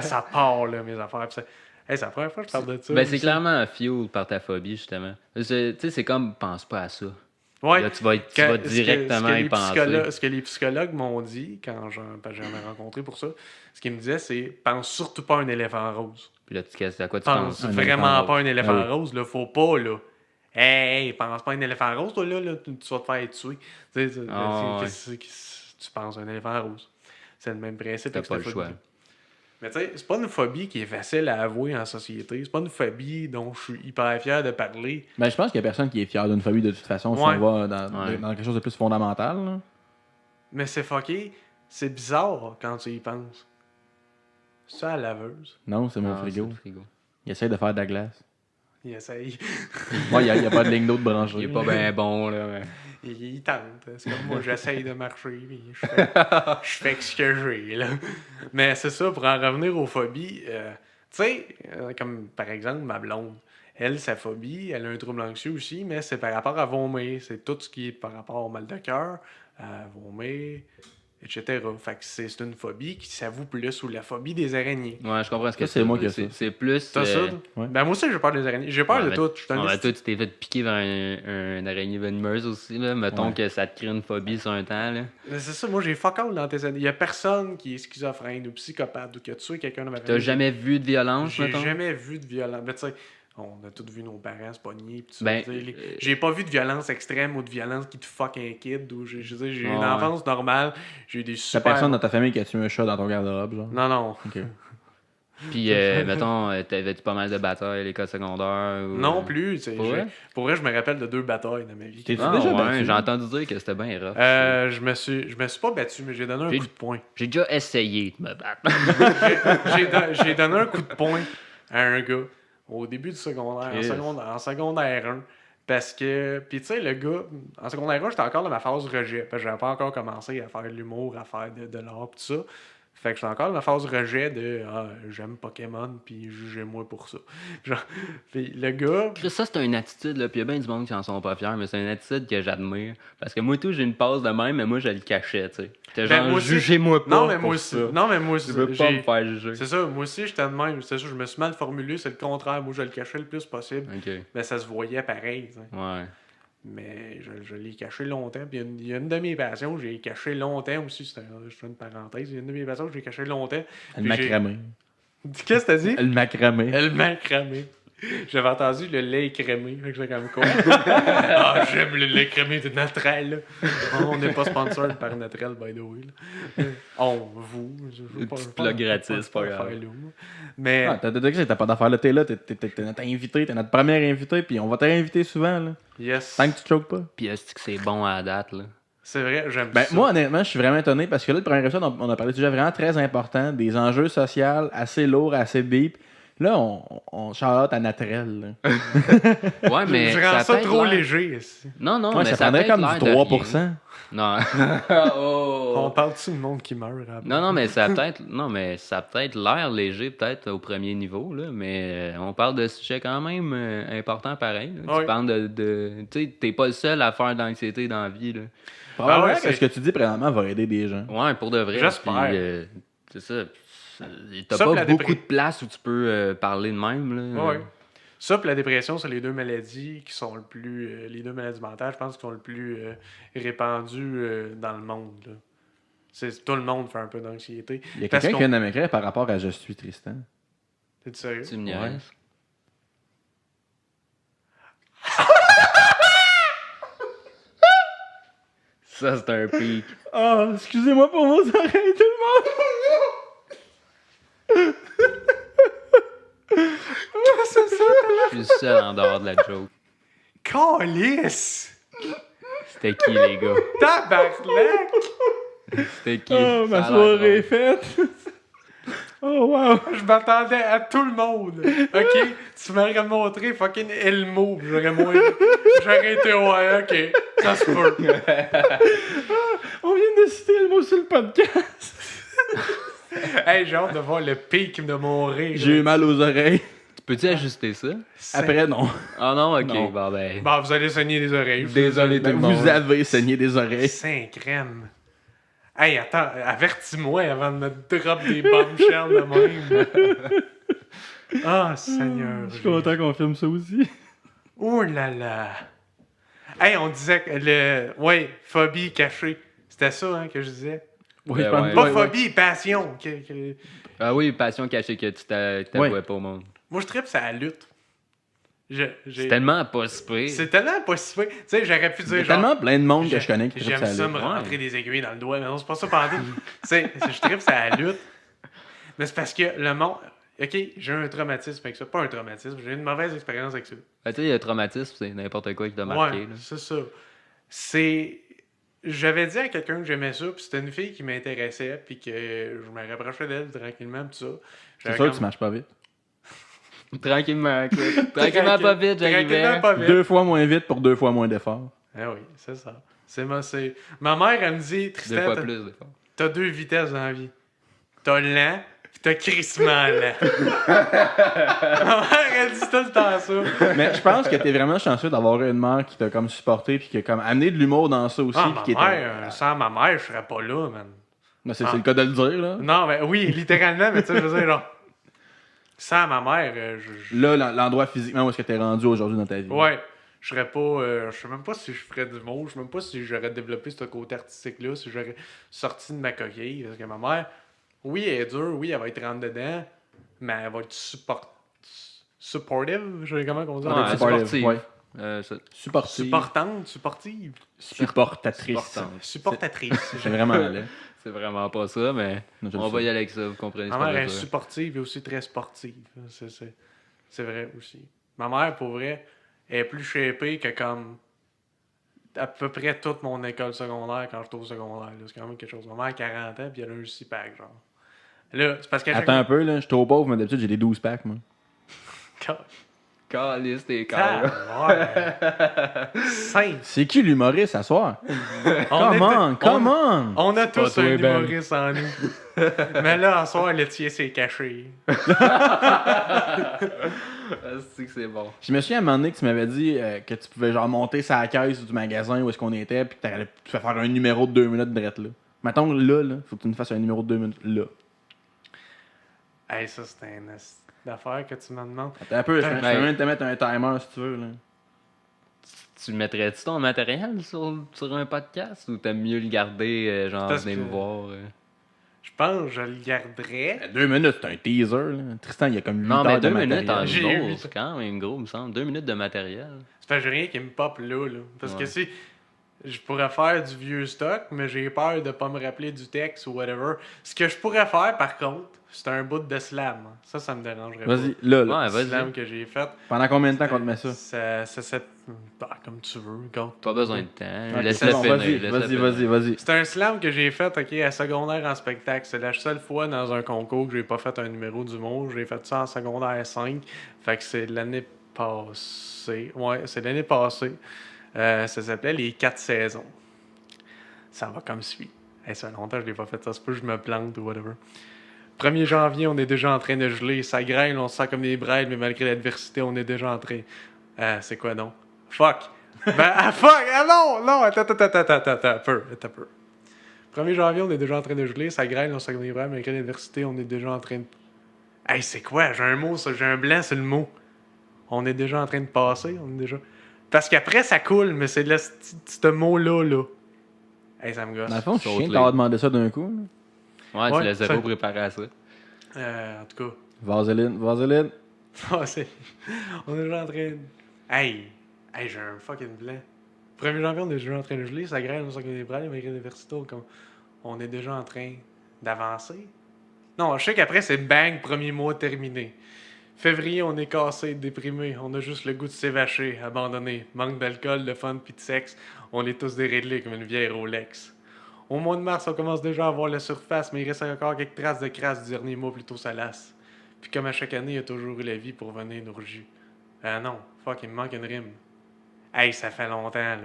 ça part, là, mes affaires. Puis hey, c'est la première fois que je parle de ça. Ben, c'est aussi. clairement fuel par ta phobie, justement. Tu sais, c'est comme, pense pas à ça. Ouais. Là, tu vas directement y penser. Ce que les psychologues m'ont dit, parce que j'en ai rencontré pour ça, ce qu'ils me disaient, c'est pense surtout pas à un éléphant rose. Puis là, à quoi tu Pense penses? Un vraiment éléphant pas à un rose. éléphant Ah oui. rose, là. Faut pas, là. Hey, pense pas à un éléphant rose, toi, là, tu vas te faire tuer. Tu sais, Ah, tu penses à un éléphant rose. C'est le même principe. T'as avec pas cette le choix. phobie. Mais tu sais, c'est pas une phobie qui est facile à avouer en société. C'est pas une phobie dont je suis hyper fier de parler. Ben, je pense qu'il y a personne qui est fier d'une phobie de toute façon si Ouais. on va dans, Ouais. dans quelque chose de plus fondamental. Là. Mais c'est fucké. C'est bizarre quand tu y penses. C'est ça, la laveuse. Non, c'est mon Ah, frigo. c'est le frigo. Il essaie de faire de la glace. Il essaye. Moi, il n'y a pas de ligne d'eau de branchée. Il est pas bien bon, là. Mais... Il tente. C'est comme moi, j'essaye de marcher, puis je fais ce que j'ai, là. Mais c'est ça, pour en revenir aux phobies, tu sais, comme par exemple ma blonde, elle, sa phobie, elle a un trouble anxieux aussi, mais c'est par rapport à vomir. C'est tout ce qui est par rapport au mal de cœur, à vomir, etc. Fait que c'est une phobie qui s'avoue plus sous la phobie des araignées. Ouais, je comprends ce que Ça, c'est moi qui ai ça. C'est plus... T'as ça? toi? Ouais. Ben moi aussi, j'ai peur des araignées. J'ai peur Ouais, de mais- tout. Je suis un Ouais, esti- toi, tu t'es fait piquer vers un araignée venimeuse aussi, là. Mettons Ouais. que ça te crée une phobie sur un temps, là. Mais c'est ça, moi j'ai fuck all dans tes années. Il y a personne qui est schizophrène ou psychopathe ou qui a tué quelqu'un dans ma T'as famille. jamais vu de violence, J'ai mettons? jamais vu de violence. Mais tu sais, on a tous vu nos parents se pogner. Pis tout ça. Ben, Je veux dire, j'ai pas vu de violence extrême ou de violence qui te fuck un kid. Ou je veux dire, j'ai eu une Ouais. enfance normale. J'ai eu des T'as super... personne dans ta famille qui a tué un chat dans ton garde-robe, genre. Non, non. Ok. Puis, mettons, t'avais-tu pas mal de batailles à l'école secondaire? Ou... Non plus. tu sais, Pour vrai? pour vrai, je me rappelle de 2 batailles dans ma vie. T'es- Ah, déjà ouais, battu? j'ai entendu dire que c'était bien rough. Je me suis pas battu, mais j'ai donné un J'ai- coup de poing. J'ai déjà essayé de me battre. J'ai donné un coup de poing à un gars au début du secondaire, Yes. en secondaire 1. Parce que, puis tu sais, le gars, en secondaire 1, j'étais encore dans ma phase rejet. Parce que j'avais pas encore commencé à faire de l'humour, à faire de l'art, pis tout ça. Fait que j'étais encore dans ma phase rejet de j'aime Pokémon, puis jugez-moi pour ça. Genre, puis le gars, Chris, ça, c'est une attitude, là. Puis il y a bien du monde qui en sont pas fiers, mais c'est une attitude que j'admire. Parce que moi, tout, j'ai une passe de même, mais moi, je le cachais, tu sais. J'étais Ben, genre, moi aussi- jugez-moi pas. non, mais pour moi aussi. ça. Non, mais moi aussi. Je veux pas j'ai- me faire juger. C'est ça, moi aussi, j'étais de même. C'est ça, je me suis mal formulé, c'est le contraire. Moi, je le cachais le plus possible. Ok. Mais ça se voyait pareil, tu sais. Ouais. Mais je l'ai caché longtemps. Puis il y a une de mes passions, j'ai caché longtemps aussi. Je fais une parenthèse. Il y a une de mes passions que j'ai caché longtemps. Le Puis j'ai- macramé. Qu'est-ce que t'as dit? Le macramé. Elle m'a cramé. J'avais entendu le lait crémé. Fait que j'étais comme quoi? Ah, j'aime le lait crémé de Natrel. On n'est pas sponsor par Natrel, by the way. Là. Vous. Je veux Une pas- petite pas- plug gratis, pas faire grave. là, moi. Mais. Ah, t'as pas d'affaire là, t'es là, t'es notre invité, t'es notre premier invité, puis on va te réinviter souvent, là. Yes. Tant que tu te choques pas. Puis est-ce que c'est bon à la date, là? C'est vrai, j'aime Ben, ça. moi, honnêtement, je suis vraiment étonné parce que là, le premier épisode, on a parlé de sujets vraiment très importants, des enjeux sociaux assez lourds, assez deep. Là, on shout-out à Natrel. là. Ouais, mais. je rends a ça peut-être trop l'air- léger. ici. Non, non, Ouais, mais ça a prendrait peut-être comme l'air du de 3%. rien. Non. Oh. On parle-tu de monde qui meurt après? Non, non, mais ça a peut-être, non, mais ça a peut-être l'air léger, peut-être au premier niveau, là, mais on parle de sujets quand même importants pareil. Là. Ouais. Tu parles tu sais, t'es pas le seul à faire d'anxiété dans la vie, là. Probablement ouais, que c'est- ce que tu dis présentement va aider des gens. Ouais, pour de vrai. J'espère. Puis, c'est ça. T'as Ça, pas puis la beaucoup de place où tu peux parler de même, là. Ouais. Ça, puis la dépression, c'est les deux maladies qui sont le plus. Les deux maladies mentales, je pense, qui sont le plus répandues dans le monde. Là. Tout le monde fait un peu d'anxiété. Il y a Parce quelqu'un qui qu'on- vient de m'écrire par rapport à Je suis Tristan. T'es-tu sérieux? Tu me niaises. Ça, c'est un pic. Ah, excusez-moi pour vos oreilles, tout le monde! Je suis seul en dehors de la joke. Calice! C'était qui, les gars? Tabarnak! C'était qui? Oh, Ça ma a l'air soirée est drôle. faite! Oh, wow! Je m'attendais à tout le monde. Ok? Tu m'aurais montré fucking Elmo. J'aurais été ouais, ok. Ça se peut. On vient de citer le mot sur le podcast! Hey, j'ai hâte de voir le pic de mon rire. J'ai eu mal aux oreilles. Peux-tu ajuster ça? Après, non. Ah non, ok. Non. Bon, ben. Bon, vous allez saigner les oreilles. Désolé tout le monde. Vous avez saigné des oreilles. Saint crème. Hey, attends, avertis-moi avant de me drop des bombshells de même. Ah, Seigneur. Je suis content qu'on filme ça aussi. Oh là là. Hey, on disait que ouais, phobie cachée. C'était ça hein, que je disais. Oui, Ben je pense ouais. Pas ouais, phobie, passion. Ah oui, passion cachée que tu t'avouais pas au monde. Moi, je tripe, c'est la lutte. C'est tellement pas si pire. C'est tellement pas si pire. Tu sais, j'aurais pu Il y dire a genre... tellement plein de monde que je connais qui tripe J'aime ça. ça me rentrer des aiguilles dans le doigt, mais non, c'est pas ça pendant. Tu sais, je tripe, c'est la lutte. Mais c'est parce que le monde... OK, j'ai un traumatisme avec ça. Pas un traumatisme, j'ai une mauvaise expérience avec ça. Ben, tu sais, le traumatisme, c'est n'importe quoi qui t'a marqué. Ouais, là. c'est ça. C'est... J'avais dit à quelqu'un que j'aimais ça, puis c'était une fille qui m'intéressait, puis que je me rapprochais d'elle tranquillement, tout ça. C'est sûr que tu marches pas vite. Tranquillement, écoute. Tranquillement, pas vite, j'arrivais. Tranquillement, pas vite. 2 fois moins vite pour 2 fois moins d'efforts. Ah oui, c'est ça. Ma mère, elle me dit, 2 Tristan, fois plus d'efforts. t'as 2 vitesses dans la vie. T'as lent, pis t'as crissement lent. Ma mère, elle dit tout le temps ça. Mais je pense que t'es vraiment chanceux d'avoir une mère qui t'a comme supporté puis qui a comme amené de l'humour dans ça aussi. Ah, puis ma qui était... mère, sans ma mère, je serais pas là, man. Non, c'est le cas de le dire, là. Non, mais oui, littéralement, mais tu sais, je veux dire, genre, sans ma mère, Là, l'endroit physiquement où est-ce que t'es rendu aujourd'hui dans ta vie. ouais, je serais pas. Je sais même pas si je ferais du mot, je sais même pas si j'aurais développé ce côté artistique-là, si j'aurais sorti de ma coquille. Parce que ma mère, oui, elle est dure, oui, elle va être rentre dedans, mais elle va être supportive, je sais comment on dit. Ouais, supportive, sportive. ouais. Supportive. Supportive. Supportatrice. Supportante. Supportatrice. C'est vraiment laid. C'est vraiment pas ça, mais Non, je le on va sais. y aller avec ça, vous comprenez ce Ma qu'on mère veut est dire. supportive et aussi très sportive. C'est vrai aussi. Ma mère, pour vrai, est plus shapée que comme à peu près toute mon école secondaire quand j'étais au secondaire. là. C'est quand même quelque chose. Ma mère a 40 ans puis elle a un 6-pack, genre. Là, c'est parce qu'à chaque Attends un peu, là. Je suis trop pauvre, mais d'habitude, j'ai des 12 packs, moi. Calisse tes Ah, cœurs. ouais. Sainte. C'est qui l'humoriste à soir? On Come on! On a pas tous toi, un Ben. humoriste en nous. Mais là, en soir, le tien s'est caché. C'est que c'est bon. Je me souviens à un moment donné que tu m'avais dit que tu pouvais genre monter sa caisse du magasin où est-ce qu'on était puis que tu fais faire un numéro de 2 minutes direct là. Mettons là, faut que tu nous fasses un numéro de 2 minutes là. Hey, ça, c'est une affaire que tu me demandes. Attends un peu, je peux Ouais. même te mettre un timer si tu veux là. Tu mettrais-tu ton matériel sur un podcast ou t'aimes mieux le garder, genre, Parce venez me que- voir? Je pense que je le garderais. 2 minutes, c'est un teaser là. Tristan, il y a comme 8 Non, heures mais de 2 minutes en matériel. J'ai humour, eu- c'est quand même gros, il me semble. 2 minutes de matériel. C'est parce que j'ai rien qui me pop là. Parce que Ouais. si je pourrais faire du vieux stock, mais j'ai peur de pas me rappeler du texte ou whatever. Ce que je pourrais faire, par contre, c'est un bout de slam. Ça me dérangerait Vas-y, pas. là. Ouais, Le vas-y. slam que j'ai fait. Pendant combien de temps qu'on te met ça? Comme tu veux. Quand... Pas besoin de temps. Ok, Laisse-le c'est bon, finir. vas-y, laisse-le vas-y, finir. vas-y. C'est un slam que j'ai fait à secondaire en spectacle. C'est la seule fois dans un concours que j'ai pas fait un numéro d'humour. J'ai fait ça en secondaire 5. Fait que c'est l'année passée. Ouais, c'est l'année passée. Ça s'appelait Les 4 saisons. Ça va comme suit. Hey, ça fait longtemps que je l'ai pas fait. Ça se peut que je me plante ou whatever. 1er janvier, on est déjà en train de geler. Ça grêle, on se sent comme des brailes, mais malgré l'adversité, on est déjà en train. C'est quoi donc? Fuck! Fuck! Ah non! Attends, un peu. 1er janvier, on est déjà en train de geler. Ça grêle, on se sent comme des brailes, mais malgré l'adversité, on est déjà en train de. Hey, c'est quoi? J'ai un mot, ça. J'ai un blanc sur le mot. On est déjà en train de passer. On est déjà. Parce qu'après, ça coule, mais c'est ce mot-là, là. Hey, ça me gosse. Dans le fond, je suis Saute-les. chien de t'avoir demandé ça d'un coup. là. Ouais, Ouais, tu l'as zéro ça- préparé à ça. En tout cas, Vaseline. Ah, on est déjà en train de... Hey, j'ai un fucking blanc. 1er janvier, on est déjà en train de geler. Ça grêle, on s'en des bras, les universitaires, comme on est déjà en train d'avancer. Non, je sais qu'après, c'est bang, premier mois terminé. Février, on est cassé, déprimé. On a juste le goût de s'évacher, abandonné. Manque d'alcool, de fun pis de sexe. On est tous déréglés comme une vieille Rolex. Au mois de mars, on commence déjà à voir la surface, mais il reste encore quelques traces de crasse du dernier mois plutôt salace. Puis comme à chaque année, il y a toujours eu la vie pour venir nous rejus. Ah non, fuck, il me manque une rime. Hey, ça fait longtemps, là.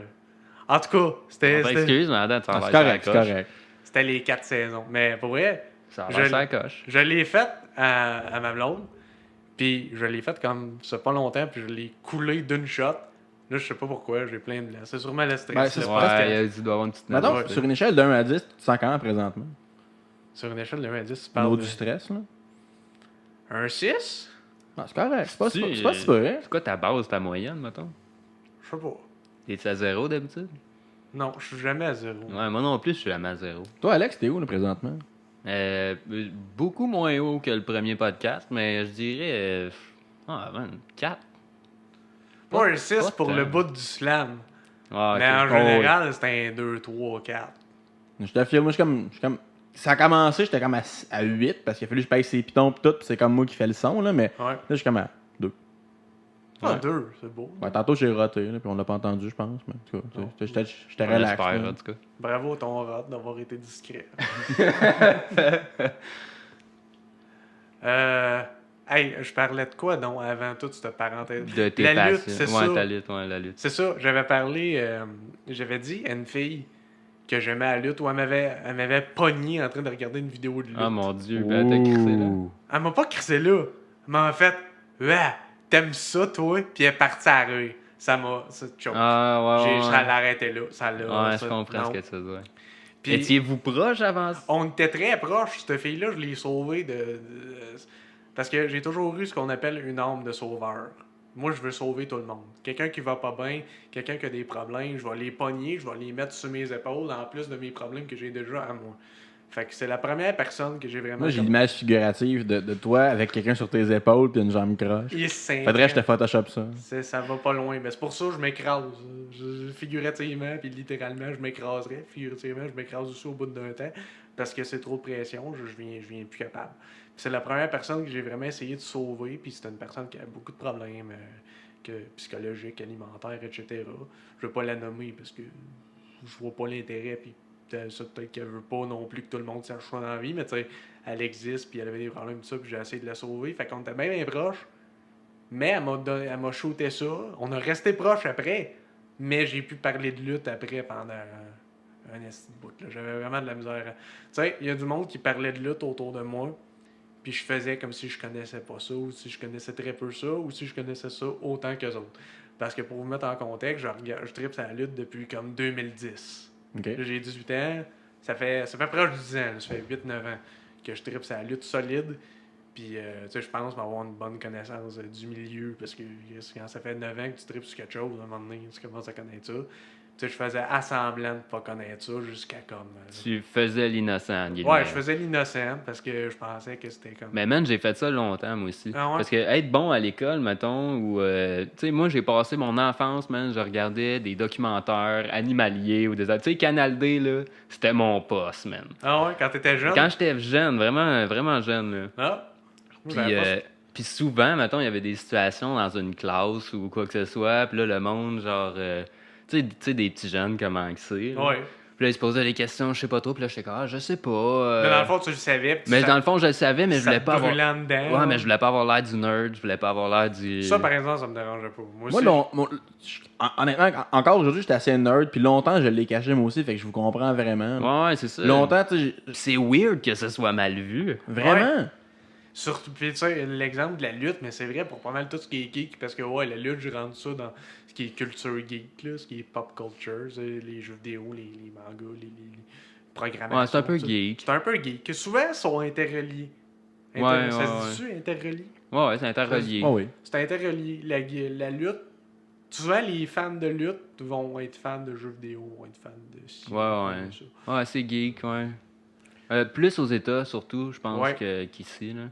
En tout cas, Excuse, mais attends, tu Ah, as c'est l'air correct, sur c'est la coche. correct. c'était les 4 saisons. Mais pour vrai, Ça a Je- l'air sur la coche. je l'ai faite à ma blonde. Puis je l'ai faite comme ça pas longtemps, puis je l'ai coulé d'une shot. Là, je sais pas pourquoi, j'ai plein de blanc. C'est sûrement le stress. Ben, c'est le presque- podcast. Ouais, tu dois avoir une petite Mettons, note. sur une échelle de 1 à 10, tu te sens comment présentement? Sur une échelle de 1 à 10, tu Au parles niveau de... du stress, là? Un 6? Ah, c'est correct. C'est pas Tu- si vrai. C'est quoi ta base, ta moyenne, mettons? Je sais pas. T'es-tu à 0 d'habitude? Non, je suis jamais à 0. Ouais, moi non plus, je suis jamais à 0. Toi, Alex, t'es où, là, présentement? Beaucoup moins haut que le premier podcast, mais je dirais. 4. Moi, un 6 pas pour tant. le bout du slam. Ah, Mais en ok. général, c'est un 2, 3, 4. Je t'affirme, moi, je suis comme. Ça a commencé, j'étais comme à 8 parce qu'il a fallu que je paye ses pitons pis tout, pis c'est comme moi qui fais le son, là, mais Ouais. là, je suis comme à 2. Ah, Ouais. 2, c'est beau. Ouais, tantôt, j'ai roté, là, puis on l'a pas entendu, je pense, mais en tout cas, j'étais On relax. espère, là. en tout cas. Bravo ton rat d'avoir été discret. Hey, je parlais de quoi donc avant toute cette parenthèse? De tes La lutte, passions. c'est Ouais, ça. ta lutte, ouais, la lutte. C'est ça, j'avais parlé, j'avais dit à une fille que j'aimais la lutte, ou elle m'avait pogné en train de regarder une vidéo de lutte. Ah mon dieu, ben t'as crissé là. Ouh. Elle m'a pas crissé là. Elle m'a fait, ouais, t'aimes ça toi? Puis elle est partie à rire. Ça m'a, c'est choke. Ah ouais, Ça ouais. l'arrêtait là. Ça l'a. Ouais, ça- je comprends non. ce que tu veux dire. Puis Étiez-vous proche avant ça? on était très proches. Cette fille-là, je l'ai sauvée parce que j'ai toujours eu ce qu'on appelle une âme de sauveur. Moi, je veux sauver tout le monde. Quelqu'un qui va pas bien, quelqu'un qui a des problèmes, je vais les pogner, je vais les mettre sur mes épaules, en plus de mes problèmes que j'ai déjà à moi. Fait que c'est la première personne que j'ai vraiment... Moi, j'ai comme- l'image figurative de toi avec quelqu'un sur tes épaules puis une jambe croche. Il s'est- Faudrait que je te Photoshop ça. Ça va pas loin. Mais c'est pour ça que je m'écrase. Figurativement, puis littéralement, je m'écraserais. Figurativement, je m'écrase aussi au bout d'un temps. Parce que c'est trop de pression, je viens plus capable. Puis c'est la première personne que j'ai vraiment essayé de sauver. Puis c'est une personne qui a beaucoup de problèmes psychologiques, alimentaires, etc. Je veux pas la nommer parce que je vois pas l'intérêt. Puis ça, peut-être qu'elle veut pas non plus que tout le monde sache ça dans la vie. Mais tu sais, elle existe. Puis elle avait des problèmes de ça. Puis j'ai essayé de la sauver. Fait qu'on était bien proches. Mais elle m'a shooté ça. On a resté proches après. Mais j'ai pu parler de lutte après pendant un esti de bout. Là. J'avais vraiment de la misère. Tu sais, il y a du monde qui parlait de lutte autour de moi. Puis je faisais comme si je connaissais pas ça, ou si je connaissais très peu ça, ou si je connaissais ça autant qu'eux autres. Parce que pour vous mettre en contexte, je tripe sur la lutte depuis comme 2010. OK. Là, j'ai 18 ans. Ça fait proche de 10 ans. Là. Ça fait 8-9 ans que je tripe sur la lutte solide. Puis, tu sais, je pense avoir une bonne connaissance du milieu. Parce que quand ça fait 9 ans que tu tripes sur quelque chose, à un moment donné, tu commences à connaître ça. Tu sais, je faisais assemblant de pas connaître ça jusqu'à comme... Tu faisais l'innocent, en guillemets. ouais, je faisais l'innocent parce que je pensais que c'était comme... Mais man, j'ai fait ça longtemps, moi aussi. Ah ouais? Parce que être bon à l'école, mettons, ou... tu sais, moi, j'ai passé mon enfance, man, je regardais des documentaires animaliers ou des... Tu sais, Canal D, là, c'était mon poste, man. Ah ouais, quand t'étais jeune? Quand j'étais jeune, vraiment, vraiment jeune, là. Ah! Puis, J'avais pas ça. puis souvent, mettons, il y avait des situations dans une classe ou quoi que ce soit, puis là, le monde, genre... tu sais, des petits jeunes, comment que c'est. là. Ouais. Puis là, ils se posaient des questions, je sais pas trop, puis là, j'étais comme, ah, je sais pas. Mais dans le fond, tu le savais. puis Mais ça- dans le fond, je le savais, mais je ça voulais te pas avoir... brûlait en dedans. Ouais, mais je voulais pas avoir l'air du nerd, je voulais pas avoir l'air du... Ça, par exemple, ça me dérangeait pas. Moi aussi, Moi, honnêtement, encore aujourd'hui, j'étais assez nerd, puis longtemps, je l'ai caché moi aussi, fait que je vous comprends vraiment. Ouais, c'est ça. Longtemps, tu sais, C'est weird que ce soit mal vu. vraiment. surtout, puis tu sais, l'exemple de la lutte, mais c'est vrai pour pas mal tout ce qui est geek, parce que ouais, la lutte, je rentre ça dans ce qui est culture geek, là, ce qui est pop culture, les jeux vidéo, les mangas, les programmations. Ouais, c'est un peu ça. geek. C'est un peu geek, que souvent sont interreliés. Ouais, ça ouais, se dit-tu, interreliés? Ouais, c'est interrelié. Oh oui. C'est interrelié. La lutte, souvent les fans de lutte vont être fans de jeux vidéo, vont être fans de ci, Ouais, fans ouais. de ça. Ouais, c'est geek, ouais. Plus aux États, surtout, je pense, Ouais. qu'ici, là.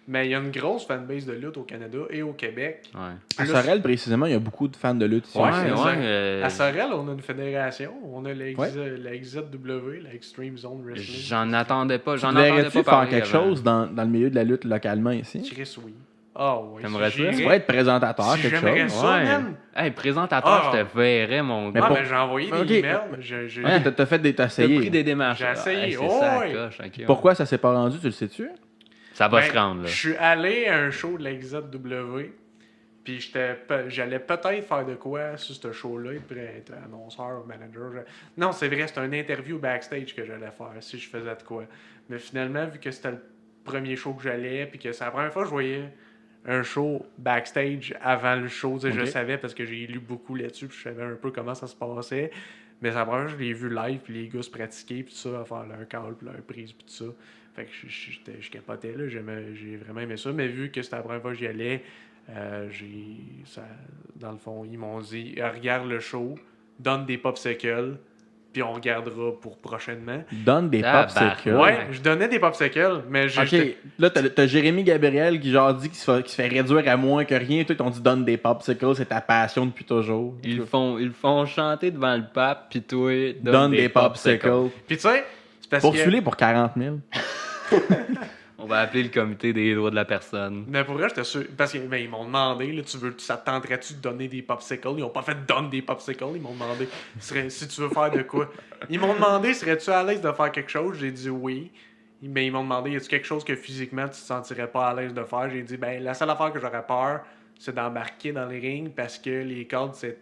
Mais il y a une grosse fanbase de lutte au Canada et au Québec. Ouais. À Sorel, précisément, il y a beaucoup de fans de lutte ici. Ouais, c'est ouais. ça. À Sorel, on a une fédération. On a la XZW, la Extreme Zone Wrestling. J'en attendais pas. Tu J'en entendais devrais-tu pas faire parler quelque avant. chose dans le milieu de la lutte localement ici? Chris, oui. Ah oui. T'aimerais si ça? Tu j'irais- pourrais être présentateur, Si quelque j'aimerais chose. ça, Ouais. man. Hey, présentateur, Ah. je te verrais, mon Mais gars. Ah, pour- mais j'ai envoyé Ok. des emails. J'ai- Ok, t'as fait des T'as essayé. pris des démarches. J'ai essayé. Hey, c'est Oh, ça, ouais. coche. Ok, Pourquoi ça s'est pas rendu, tu le sais-tu? Ça va Ben, se rendre, là. Je suis allé à un show de la XZW. Puis j'allais peut-être faire de quoi sur ce show-là, être annonceur ou manager. Non, c'est vrai, c'était une interview backstage que j'allais faire si je faisais de quoi. Mais finalement, vu que c'était le premier show que j'allais, puis que c'est la première fois que je voyais un show backstage avant le show, tu sais, je Ok. savais parce que j'ai lu beaucoup là-dessus, puis je savais un peu comment ça se passait. Mais c'est la première fois que je l'ai vu live, puis les gars se pratiquaient, puis tout ça, à faire leur call, puis leur prise, puis tout ça. Fait que je capotais, là, j'ai vraiment aimé ça. Mais vu que c'était la première fois que j'y allais, dans le fond, ils m'ont dit regarde le show, donne des popsicles, puis on regardera pour prochainement. Donne des Tabarnak. popsicles. Ouais, je donnais des popsicles, mais Ok, là, t'as Jérémy Gabriel qui genre dit qu'il se fait réduire à moins que rien. Toi, ils t'ont dit donne des popsicles, c'est ta passion depuis toujours. Ils le font chanter devant le pape, puis toi, Donne des popsicles. Puis tu sais, c'est parce Poursuis-les pour 40 000. On va appeler le comité des droits de la personne. mais pour vrai, j'étais sûr. Parce qu'ils ils m'ont demandé, là, ça te tenterait-tu de donner des popsicles? Ils ont pas fait donne des popsicles, ils m'ont demandé si tu veux faire de quoi. Ils m'ont demandé serais-tu à l'aise de faire quelque chose? J'ai dit oui. Mais ils m'ont demandé y a-tu quelque chose que physiquement tu te sentirais pas à l'aise de faire? J'ai dit ben la seule affaire que j'aurais peur, c'est d'embarquer dans les rings parce que les cordes c'est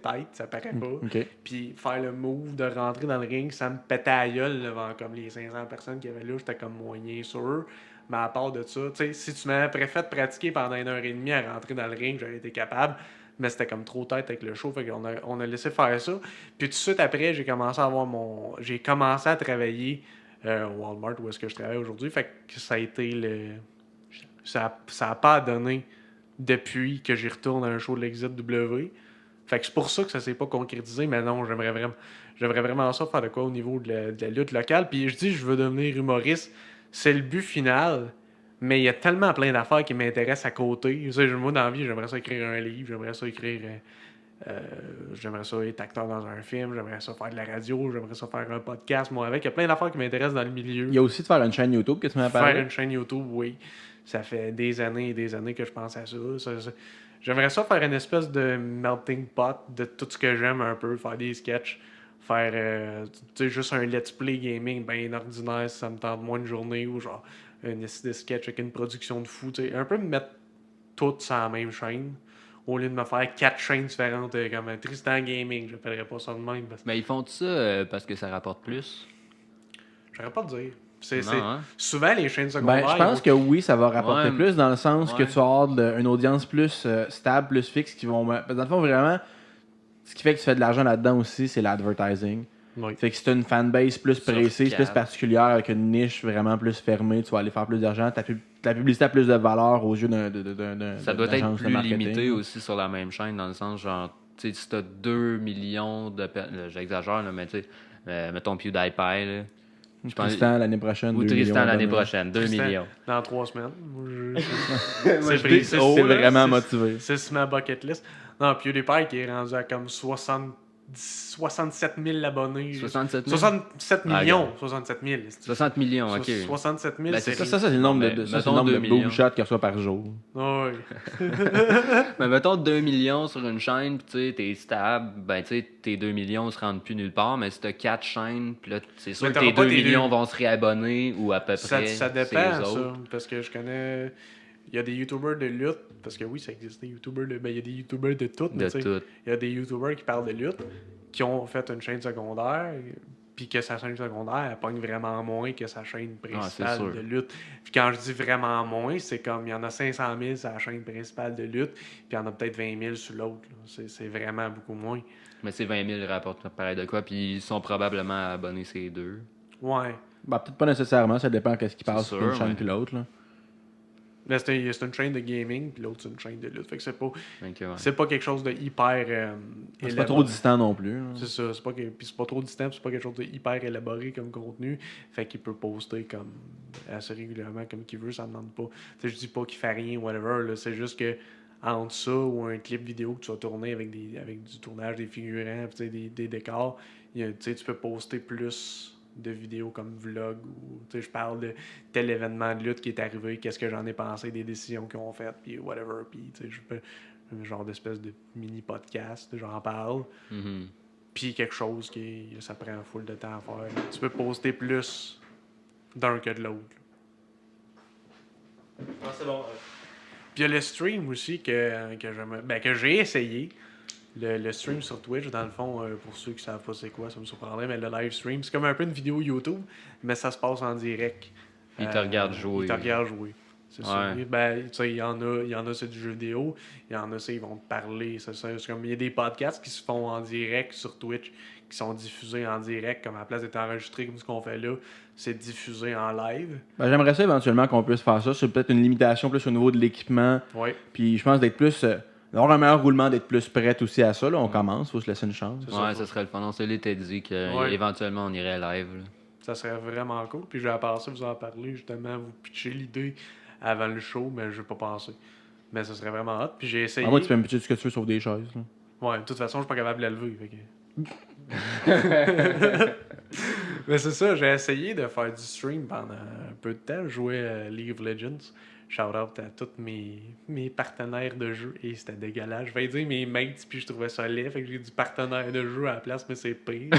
tight, ça paraît pas. Ok. Puis faire le move de rentrer dans le ring, ça me pétait à la gueule devant comme les 500 personnes qu'il y avait là, j'étais comme moyen sûr. Mais à part de ça, tu sais, si tu m'avais fait pratiquer pendant 1h30 à rentrer dans le ring, j'aurais été capable. Mais c'était comme trop tête avec le show, fait qu'on on a laissé faire ça. Puis tout de suite après, j'ai commencé à travailler au Walmart où est-ce que je travaille aujourd'hui. Fait que ça a été ça a pas donné depuis que j'y retourne à un show de l'XZW. Fait que c'est pour ça que ça s'est pas concrétisé, mais non, j'aimerais vraiment ça faire de quoi au niveau de la lutte locale. Puis je dis, je veux devenir humoriste, c'est le but final, mais il y a tellement plein d'affaires qui m'intéressent à côté. Tu sais, moi, dans la vie, j'aimerais ça écrire un livre, j'aimerais ça être acteur dans un film, j'aimerais ça faire de la radio, j'aimerais ça faire un podcast, moi avec. Il y a plein d'affaires qui m'intéressent dans le milieu. Il y a aussi de faire une chaîne YouTube que tu m'as Faire parlé. une chaîne YouTube, oui. Ça fait des années et des années que je pense à ça. J'aimerais ça faire une espèce de melting pot de tout ce que j'aime un peu, faire des sketchs, faire tu sais, juste un let's play gaming bien ordinaire si ça me tente moins de journée ou genre un de sketch avec une production de fou. Tu sais, un peu me mettre tout sur la même chaîne au lieu de me faire 4 chaînes différentes comme un Tristan Gaming, j'appellerais pas ça de même. Mais ils font ça parce que ça rapporte plus. J'aurais pas de dire. Non, hein? Souvent les chaînes secondaires. Ben, je pense que oui, ça va rapporter Ouais. plus dans le sens que Ouais. tu vas avoir une audience plus stable, plus fixe qui vont. Parce que dans le fond, vraiment, ce qui fait que tu fais de l'argent là-dedans aussi, c'est l'advertising. Oui. Fait que si tu as une fanbase plus Sur précise, cap. plus particulière, avec une niche vraiment plus fermée, tu vas aller faire plus d'argent. Ta publicité a plus de valeur aux yeux d'un Ça doit être d'agence de plus marketing. limité aussi sur la même chaîne, dans le sens, genre, tu sais, si t'as 2 millions de personnes, j'exagère, là, mais tu sais, mettons PewDiePie, là, je pense- Tristan l'année prochaine. ou 2 Tristan millions l'année d'abonnés. prochaine, 2 Tristan, millions. Dans 3 semaines. Moi, C'est je pris, dis, c'est c'est là, vraiment c'est- motivé. C'est sur ma bucket list. Non, PewDiePie qui est rendu à comme 67 000 abonnés. 67 000? 67 Ah, millions. regarde. 67 000. 60 millions, ok. 67 000, Ben, c'est c'est Ça, c'est le nombre Non, de, mais ça, c'est mettons le nombre 2 de millions. boob shots qu'il reçoit par jour. Oui. Mais mettons 2 millions sur une chaîne, puis tu sais, t'es stable, ben tu sais, tes 2 millions se rendent plus nulle part, mais si t'as 4 chaînes, puis là, c'est sûr Mais que t'auras tes pas 2 tes millions deux. vont se réabonner, ou à peu près Ça dépend, ces ça. autres. Parce que je connais. Il y a des YouTubers de lutte. Parce que oui, ça existe des YouTubers de. Ben, il y a des YouTubers de tout. mais De tu sais, tout. il y a des YouTubers qui parlent de lutte, qui ont fait une chaîne secondaire, puis que sa chaîne secondaire, elle pogne vraiment moins que sa chaîne c'est principale sûr. de lutte. Puis quand je dis vraiment moins, c'est comme il y en a 500 000 sur la chaîne principale de lutte, puis il y en a peut-être 20 000 sur l'autre. Là. C'est vraiment beaucoup moins. Mais c'est 20 000 rapportent pareil de quoi, puis ils sont probablement abonnés ces deux. Ouais. Ben, peut-être pas nécessairement, ça dépend de ce qui passe C'est sur une sûr, chaîne mais- puis l'autre. là. Mais c'est une chaîne de gaming, puis l'autre, c'est une chaîne de lutte. Fait que c'est pas, Ok, ouais. c'est pas quelque chose de hyper. C'est pas trop distant non plus. Là. C'est ça, puis c'est pas trop distant, c'est pas quelque chose de hyper élaboré comme contenu. Fait qu'il peut poster comme assez régulièrement comme qu'il veut, ça me demande pas. T'sais, je dis pas qu'il fait rien, whatever, là, c'est juste que entre ça ou un clip vidéo que tu vas tourner avec du tournage des figurants, des décors, tu peux poster plus de vidéos comme vlog ou je parle de tel événement de lutte qui est arrivé, qu'est-ce que j'en ai pensé, des décisions qu'ils ont faites, puis whatever, puis je peux un genre d'espèce de mini podcast, j'en parle. Mhm. Puis quelque chose qui ça prend full de temps à faire. Tu peux poster plus d'un que de l'autre. Ah, c'est bon. Puis il y a le stream aussi que j'ai essayé. Le stream sur Twitch, dans le fond, pour ceux qui savent pas c'est quoi, ça me surprendrait, mais le live stream, c'est comme un peu une vidéo YouTube, mais ça se passe en direct. Ils te regardent jouer. Ils te regardent jouer. C'est ça. Ouais. Ben, tu sais, il y en a, c'est du jeu vidéo. Il y en a, ils vont te parler. C'est comme, il y a des podcasts qui se font en direct sur Twitch, qui sont diffusés en direct, comme à la place d'être enregistré comme ce qu'on fait là, c'est diffusé en live. Ben, j'aimerais ça éventuellement qu'on puisse faire ça. C'est peut-être une limitation plus au niveau de l'équipement. Oui. Puis je pense d'être plus. D'avoir un meilleur roulement, d'être plus prête aussi à ça. Là, on commence, faut se laisser une chance. Ouais, ça serait le fun. On se l'était dit qu'éventuellement on irait live. Là. Ça serait vraiment cool. Puis je vais passer vous en parler, justement, vous pitcher l'idée avant le show, mais je vais pas penser. Mais ça serait vraiment hot. Puis j'ai essayé. Ah, moi, tu peux me pitcher ce que tu veux sauf des chaises. Là. Ouais, de toute façon, je suis pas capable de la lever. Fait que... Mais c'est ça, j'ai essayé de faire du stream pendant un peu de temps. Je jouais à League of Legends. Shout out à tous mes partenaires de jeu. Et c'était dégueulasse. Je vais dire mes mates, puis je trouvais ça laid. Fait que j'ai dit partenaire de jeu à la place, mais c'est pire.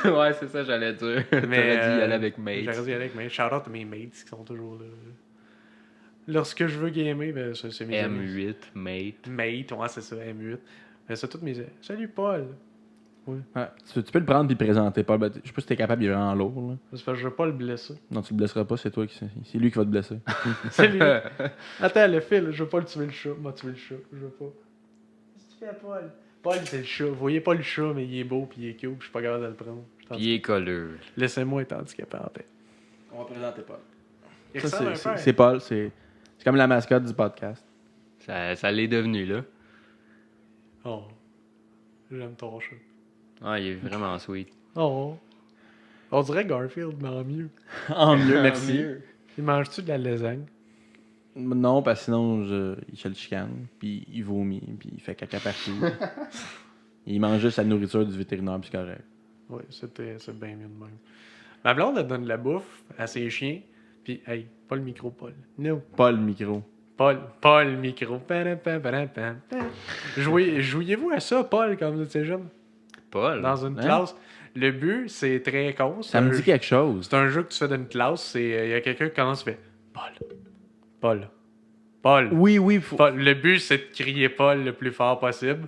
Ouais, c'est ça, j'allais dire. Mais T'aurais dit y aller avec j'aurais Mate. dû y aller avec mes. Shout out à mes mates qui sont toujours là. Lorsque je veux gamer, ben, c'est mes amis. M8, Mate. Mate, ouais, c'est ça, M8. Mais c'est tous mes. Salut Paul! Ouais. Tu peux le prendre et le présenter, Paul. Je sais pas si t'es capable, il est vraiment lourd. Là. C'est parce que je veux pas le blesser. Non, tu le blesseras pas, c'est toi c'est lui qui va te blesser. C'est lui. Attends, le fil, je veux pas le tuer le chat. Moi, tuer le chat, je veux pas. Qu'est-ce que tu fais, Paul? Paul, c'est le chat. Vous voyez pas le chat, mais il est beau puis il est cute, je suis pas capable de le prendre. Puis il est colleux. Laissez-moi être handicapé en paix. On va présenter Paul. Il Ça, ressemble un peu à- c'est Paul, c'est comme la mascotte du podcast. Ça l'est devenu, là. Oh. J'aime ton chat. Ah, il est vraiment sweet. Oh. On dirait Garfield, mais en mieux. En mieux, merci. Il mange-tu de la lasagne? Non, parce que sinon, il se le chicane, puis il vomit, puis il fait caca partout. Il mange juste la nourriture du vétérinaire, puis c'est correct. Oui, c'est bien mieux de même. Ma blonde, elle donne de la bouffe à ses chiens, puis, hey, pas le micro, Paul. No. Pas le micro. Paul, le micro. Jouiez-vous à ça, Paul, quand vous étiez jeune? Paul. Dans une Hein? classe. Le but, c'est très con. Ça me dit quelque chose. C'est un jeu que tu fais dans une classe. Il y a quelqu'un qui commence et fait Paul. Oui, faut... Paul. Le but, c'est de crier Paul le plus fort possible.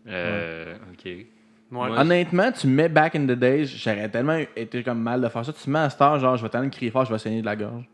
Ok. Ouais. Moi, Honnêtement, tu mets back in the days, j'aurais tellement été comme mal de faire ça. Tu mets à cette heure, genre, je vais tellement crier fort, je vais saigner de la gorge.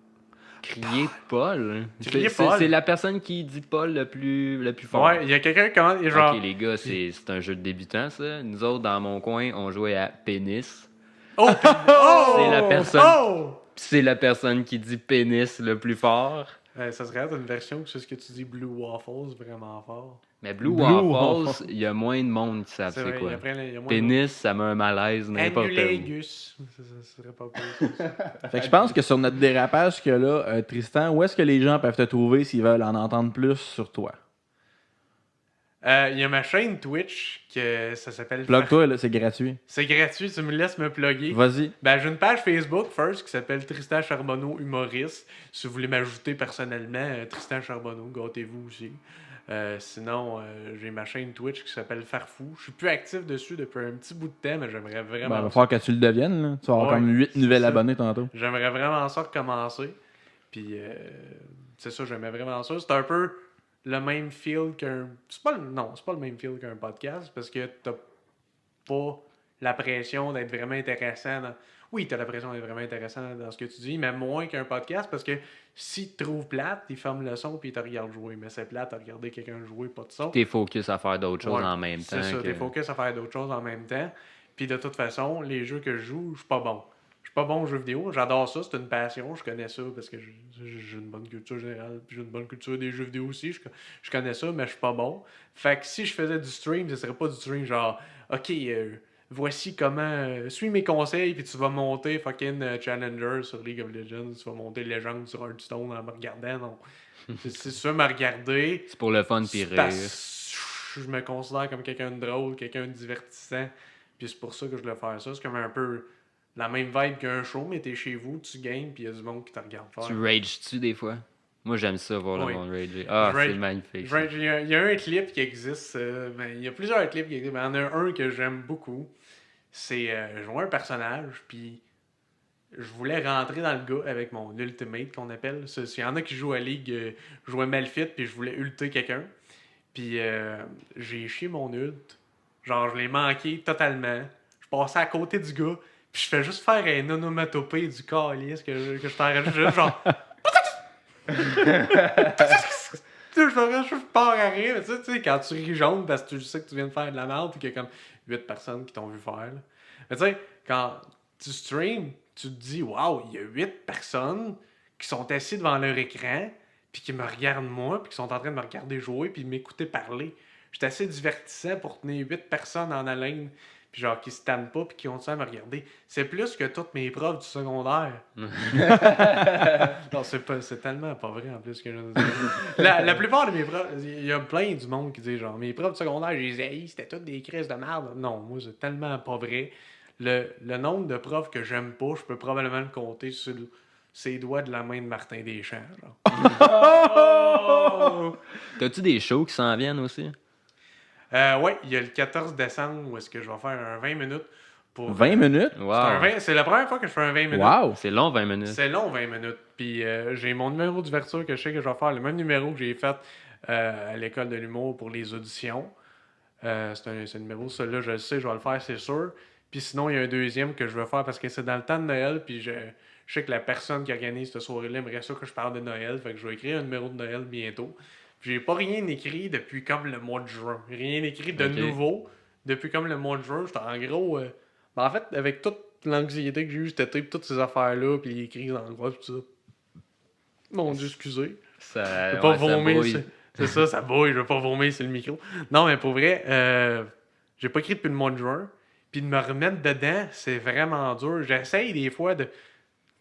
Crier Paul. Crier Paul. C'est la personne qui dit Paul le plus fort. Ouais, il y a quelqu'un qui commence et genre. Ok, les gars, c'est un jeu de débutant, ça. Nous autres, dans mon coin, on jouait à pénis. Oh! C'est la personne. Oh! Puis c'est la personne qui dit pénis le plus fort. Ça serait une version que c'est ce que tu dis Blue Waffles vraiment fort. Mais Blue Blue Waffles, Waffles. il y a moins de monde qui savent c'est vrai, quoi. il y a moins Pénis, ça met un malaise n'importe où. Annulégus. Ça serait pas cool. Ça. Fait que je pense que sur notre dérapage que là, Tristan, où est-ce que les gens peuvent te trouver s'ils veulent en entendre plus sur toi? Il y a ma chaîne Twitch que ça s'appelle. Plug-toi, là, c'est gratuit. C'est gratuit, tu me laisses me plugger. Vas-y. Ben, j'ai une page Facebook first qui s'appelle Tristan Charbonneau humoriste. Si vous voulez m'ajouter personnellement, Tristan Charbonneau, gâtez-vous aussi. Sinon, j'ai ma chaîne Twitch qui s'appelle Farfou. Je suis plus actif dessus depuis un petit bout de temps, mais j'aimerais Ben, vraiment. il va falloir que tu le deviennes. Là. Tu vas avoir Ouais, comme 8 c'est nouvelles ça. abonnés tantôt. J'aimerais vraiment ça recommencer. Puis, c'est ça, j'aimais vraiment ça. C'est un peu le même feel qu'un. C'est pas le même feel qu'un podcast parce que t'as pas la pression d'être vraiment intéressant. Oui, t'as la pression d'être vraiment intéressant dans ce que tu dis, mais moins qu'un podcast parce que si tu trouves plate, il ferme le son puis il te regarde jouer. Mais c'est plate à regarder quelqu'un jouer, pas de son. T'es focus à faire d'autres choses Ouais, en même temps. C'est ça, que- t'es focus à faire d'autres choses en même temps. Puis de toute façon, les jeux que je joue, je suis pas bon. Je suis pas bon aux jeux vidéo. J'adore ça, c'est une passion. Je connais ça parce que j'ai une bonne culture générale. Puis j'ai une bonne culture des jeux vidéo aussi. Je connais ça, mais je suis pas bon. Fait que si je faisais du stream, ce serait pas du stream genre, ok, voici comment. Suis mes conseils, puis tu vas monter fucking Challenger sur League of Legends. Tu vas monter Legend sur Hearthstone en me regardant. Non. C'est ça, me regarder. C'est pour le fun pis rire. Je me considère comme quelqu'un de drôle, quelqu'un de divertissant. Puis c'est pour ça que je voulais faire ça. C'est comme un peu la même vibe qu'un show, mais t'es chez vous, tu gagnes, puis il y a du monde qui te regarde faire. Tu rages-tu des fois? Moi, j'aime ça, voir Oui. le monde rager. Ah, Je rage- c'est magnifique. ça. Il y a un clip qui existe. Il y a plusieurs clips qui existent, mais il y en a un que j'aime beaucoup. C'est je vois un personnage, puis je voulais rentrer dans le gars avec mon ultimate qu'on appelle. Il y en a qui jouent à League, je jouais Malfit, puis je voulais ulter quelqu'un. Puis j'ai chié mon ult. Genre, je l'ai manqué totalement. Je passais à côté du gars, puis je fais juste faire un onomatopée du calice que je t'en juste genre. Je pars à rire, mais tu sais, quand tu ris jaune parce que tu sais que tu viens de faire de la merde, puis qu'il y a comme 8 personnes qui t'ont vu faire. Là. Mais tu sais, quand tu stream, tu te dis, waouh, il y a 8 personnes qui sont assis devant leur écran, puis qui me regardent moi, puis qui sont en train de me regarder jouer, puis de m'écouter parler. J'étais assez divertissant pour tenir 8 personnes en haleine, puis genre qui se tannent pas, puis qui continuent à me regarder. C'est plus que toutes mes profs du secondaire. Non, c'est tellement pas vrai en plus que je veux dire. La plupart de mes profs, il y a plein du monde qui dit genre, mes profs du secondaire, je les haïs, c'était toutes des crises de merde. Non, moi, c'est tellement pas vrai. Le nombre de profs que j'aime pas, je peux probablement le compter sur ses doigts de la main de Martin Deschamps. T'as-tu des shows qui s'en viennent aussi? Ouais, il y a le 14 décembre où est-ce que je vais faire un 20 minutes pour. 20 minutes? Wow. C'est la première fois que je fais un 20 minutes. Wow! C'est long, 20 minutes. C'est long, 20 minutes. Puis j'ai mon numéro d'ouverture que je sais que je vais faire, le même numéro que j'ai fait à l'école de l'humour pour les auditions. C'est un numéro, celui-là, je le sais, je vais le faire, c'est sûr. Puis sinon, il y a un deuxième que je veux faire parce que c'est dans le temps de Noël. Puis je sais que la personne qui organise cette soirée-là aimerait ça que je parle de Noël. Fait que je vais écrire un numéro de Noël bientôt. Puis j'ai pas rien écrit depuis comme le mois de juin. Rien écrit de Ok. nouveau depuis comme le mois de juin. J'étais en gros. En fait, avec toute l'anxiété que j'ai eue cet été, puis toutes ces affaires-là, puis les crises d'angoisse, tout ça. Mon Dieu, excusez. Ça, Je vais pas ouais, ça vomir. bouille. C'est ça, ça bouille. Je vais pas vomir sur le micro. Non, mais pour vrai, j'ai pas écrit depuis le mois de juin. Puis de me remettre dedans, c'est vraiment dur. J'essaye des fois de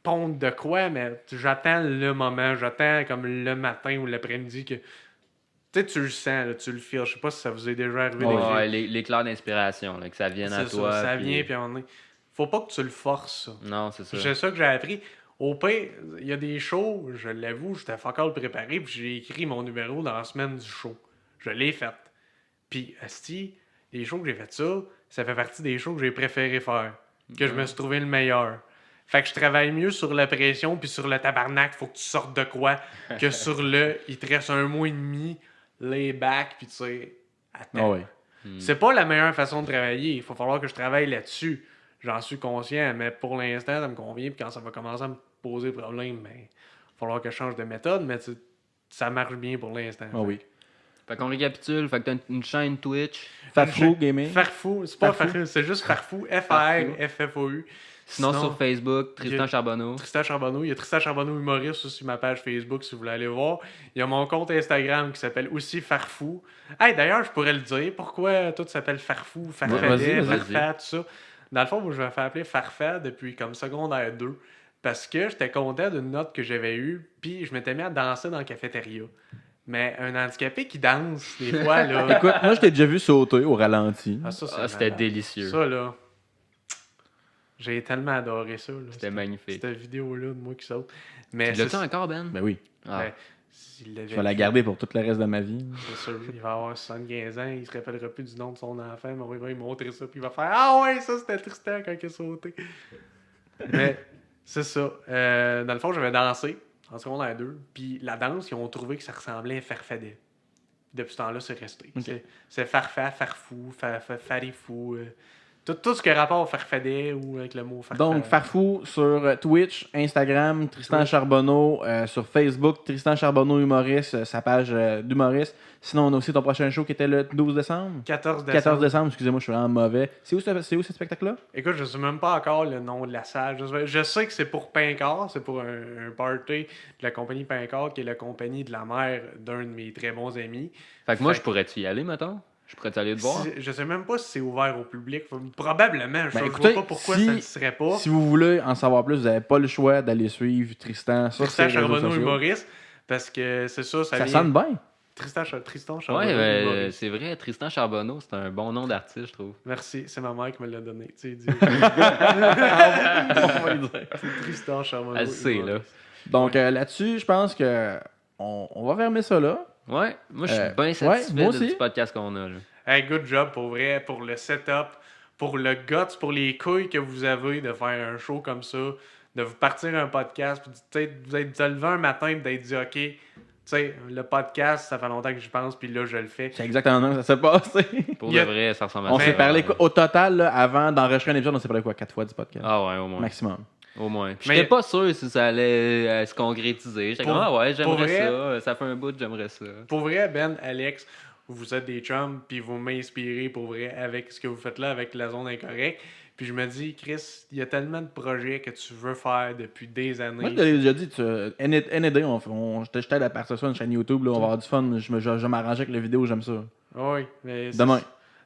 pondre de quoi, mais j'attends le moment. J'attends comme le matin ou l'après-midi que. Tu sais, tu le sens, là, tu le feels. Je sais pas si ça vous est déjà arrivé. Ouais, d'écrire. ouais, l'éclair d'inspiration, là, que ça vienne à C'est toi. ça puis- vient, puis à un moment donné, faut pas que tu le forces, ça. Non, c'est ça. C'est ça que j'ai appris. Au pire, il y a des shows, je l'avoue, j'étais fuck all préparé, puis j'ai écrit mon numéro dans la semaine du show. Je l'ai fait. Puis, asti, les shows que j'ai fait ça fait partie des shows que j'ai préféré faire. Que je me suis trouvé le meilleur. Fait que je travaille mieux sur la pression, puis sur le tabarnak, faut que tu sortes de quoi, que sur le, il te reste un mois et demi, lay back, puis tu sais, attends. Ah ouais. C'est pas la meilleure façon de travailler. Il va falloir que je travaille là-dessus. J'en suis conscient, mais pour l'instant, ça me convient. Puis quand ça va commencer à me poser problème, ben, il va falloir que je change de méthode, mais ça marche bien pour l'instant. Ah oui. Fait qu'on récapitule, fait que t'as une chaîne Twitch. Farfou Gaming. Farfou, c'est pas Farfou. Farfou, c'est juste Farfou, F-A-R-F-F-O-U. Sinon, sur Facebook, il y Tristan a- Charbonneau. Tristan Charbonneau. Il y a Tristan Charbonneau humoriste sur ma page Facebook si vous voulez aller voir. Il y a mon compte Instagram qui s'appelle aussi Farfou. Hey, d'ailleurs, je pourrais le dire. Pourquoi tout s'appelle Farfou, Farfadet, vas-y. Farfat, tout ça. Dans le fond, moi, je vais me faire appeler Farfat depuis comme secondaire 2. Parce que j'étais content d'une note que j'avais eue. Puis je m'étais mis à danser dans la cafétéria. Mais un handicapé qui danse, des fois, là. Écoute, moi, je t'ai déjà vu sauter au ralenti. Ça, c'est Ah, c'était malade. délicieux. Ça, là. J'ai tellement adoré ça. Là. C'était magnifique. Cette vidéo-là de moi qui saute. Mais Tu l'as-tu encore, Ben? Ben oui. Ah. ben, s'il l'avait Je vais la fait, garder pour tout le reste de ma vie. c'est sûr, il va avoir 75 ans, il se rappellera plus du nom de son enfant, mais on va lui montrer ça, puis il va faire Ah ouais, ça c'était Tristan quand il a sauté. Mais c'est ça. Dans le fond, j'avais dansé en secondaire 2, puis la danse, ils ont trouvé que ça ressemblait à Farfadet. Depuis ce temps-là, c'est resté. Ok. C'est Farfa, Farfou, Farifou. Tout ce qui a rapport au farfadet ou avec le mot farfadet. Donc, Farfou sur Twitch, Instagram, Tristan Twitch. Charbonneau, sur Facebook, Tristan Charbonneau humoriste, sa page d'humoriste. Sinon, on a aussi ton prochain show qui était le 12 décembre. 14 décembre. 14 décembre, excusez-moi, je suis vraiment mauvais. C'est où ce spectacle-là? Écoute, je sais même pas encore le nom de la salle. Je sais que c'est pour Pincor, c'est pour un party de la compagnie Pincor, qui est la compagnie de la mère d'un de mes très bons amis. Fait que moi, Fait je pourrais-tu y aller, mettons? Je pourrais aller te voir? Je sais même pas si c'est ouvert au public. Probablement, je Ben, ne écoutez, vois pas pourquoi si- ça ne serait pas. Si vous voulez en savoir plus, vous n'avez pas le choix d'aller suivre Tristan sur Tristan ses réseaux Charbonneau sociaux. humoriste, parce que c'est ça, Ça vient... sonne bien. Tristan Charbonneau Ouais, humoriste. c'est vrai, Tristan Charbonneau, c'est un bon nom d'artiste, je trouve. Merci, c'est ma mère qui me l'a donné. Tu sais, dit... On va le dire. C'est Tristan Charbonneau Elle sait, là. humoriste. Donc là-dessus, je pense que on va fermer ça là. Ouais, moi, je suis bien ouais, satisfait moi aussi. du podcast qu'on a, là. Hey, good job pour vrai, pour le setup, pour le guts, pour les couilles que vous avez de faire un show comme ça, de vous partir un podcast, puis peut-être vous êtes levé un matin et d'être dit, OK, tu sais, le podcast, ça fait longtemps que j'y pense, puis là, je le fais. C'est exactement là que ça s'est passé. Pour Il y a- de vrai, ça ressemble à On ça. s'est parlé quoi, au total, là, avant d'enregistrer un épisode, on s'est parlé quoi, 4 fois du podcast? Ah ouais, au moins. Maximum. Au moins. Puis Mais- j'étais pas sûr si ça allait se concrétiser. J'étais Pour- comme, ah ouais, pour j'aimerais vrai- ça. Ça fait un bout, j'aimerais ça. Pour vrai, Ben, Alex, vous êtes des chums, puis vous m'inspirez pour vrai avec ce que vous faites là, avec la zone incorrecte. Puis je me dis, Chris, il y a tellement de projets que tu veux faire depuis des années. Moi, je te l'ai déjà dit, NAD, je t'aide à partir de ça une chaîne YouTube, là, on va avoir du fun, je vais m'arranger avec la vidéo, j'aime ça. Oui, mais c'est- Demain,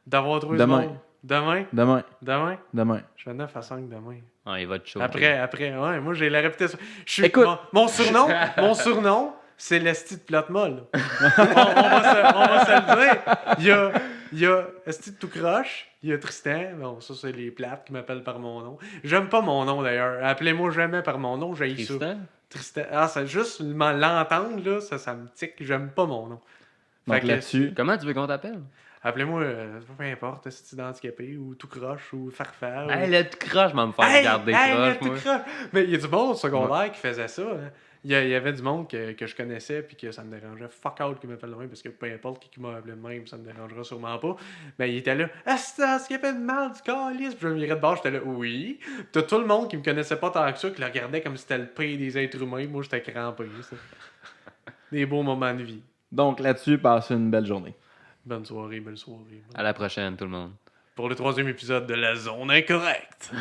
D'avoir trouvé Demain. ce monde. Demain? demain, Demain? demain. Je fais 9 à 5 demain. Ah, il va te chaud. Après, ouais, moi j'ai la réputation. Je suis- Écoute. mon surnom, c'est l'esti de plate molle. on va se le dire. Il y a esti de tout croche, il y a Tristan. Bon, ça c'est les plates qui m'appellent par mon nom. J'aime pas mon nom d'ailleurs. Appelez-moi jamais par mon nom, j'ai ça. Tristan? Tristan. Ah, c'est juste l'entendre là, ça me tique. J'aime pas mon nom. Fait Donc que- là-dessus, Comment tu veux qu'on t'appelle? Appelez-moi, peu importe, esti d'handicapé ou tout croche ou farfare. Hey, le tout croche, je vais me faire Hey, garder hey, croche, le moi. tout croche. Mais il y a du monde au secondaire qui faisait ça. Hein. Il y avait du monde que je connaissais puis que ça me dérangeait fuck out qui m'appelle de même parce que peu importe qui m'a appelé de même, ça me dérangera sûrement pas. Mais il était là, ah, c'est ce qu'il fait de mal du calice. Puis je me virais de bord, j'étais là, oui. Puis t'as tout le monde qui me connaissait pas tant que ça, qui le regardait comme si c'était le pire des êtres humains. Moi, j'étais crampé. Ça. Des beaux moments de vie. donc là-dessus, passez une belle journée. Bonne soirée, belle soirée. À la prochaine, tout le monde. Pour le 3e épisode de La Zone Incorrecte.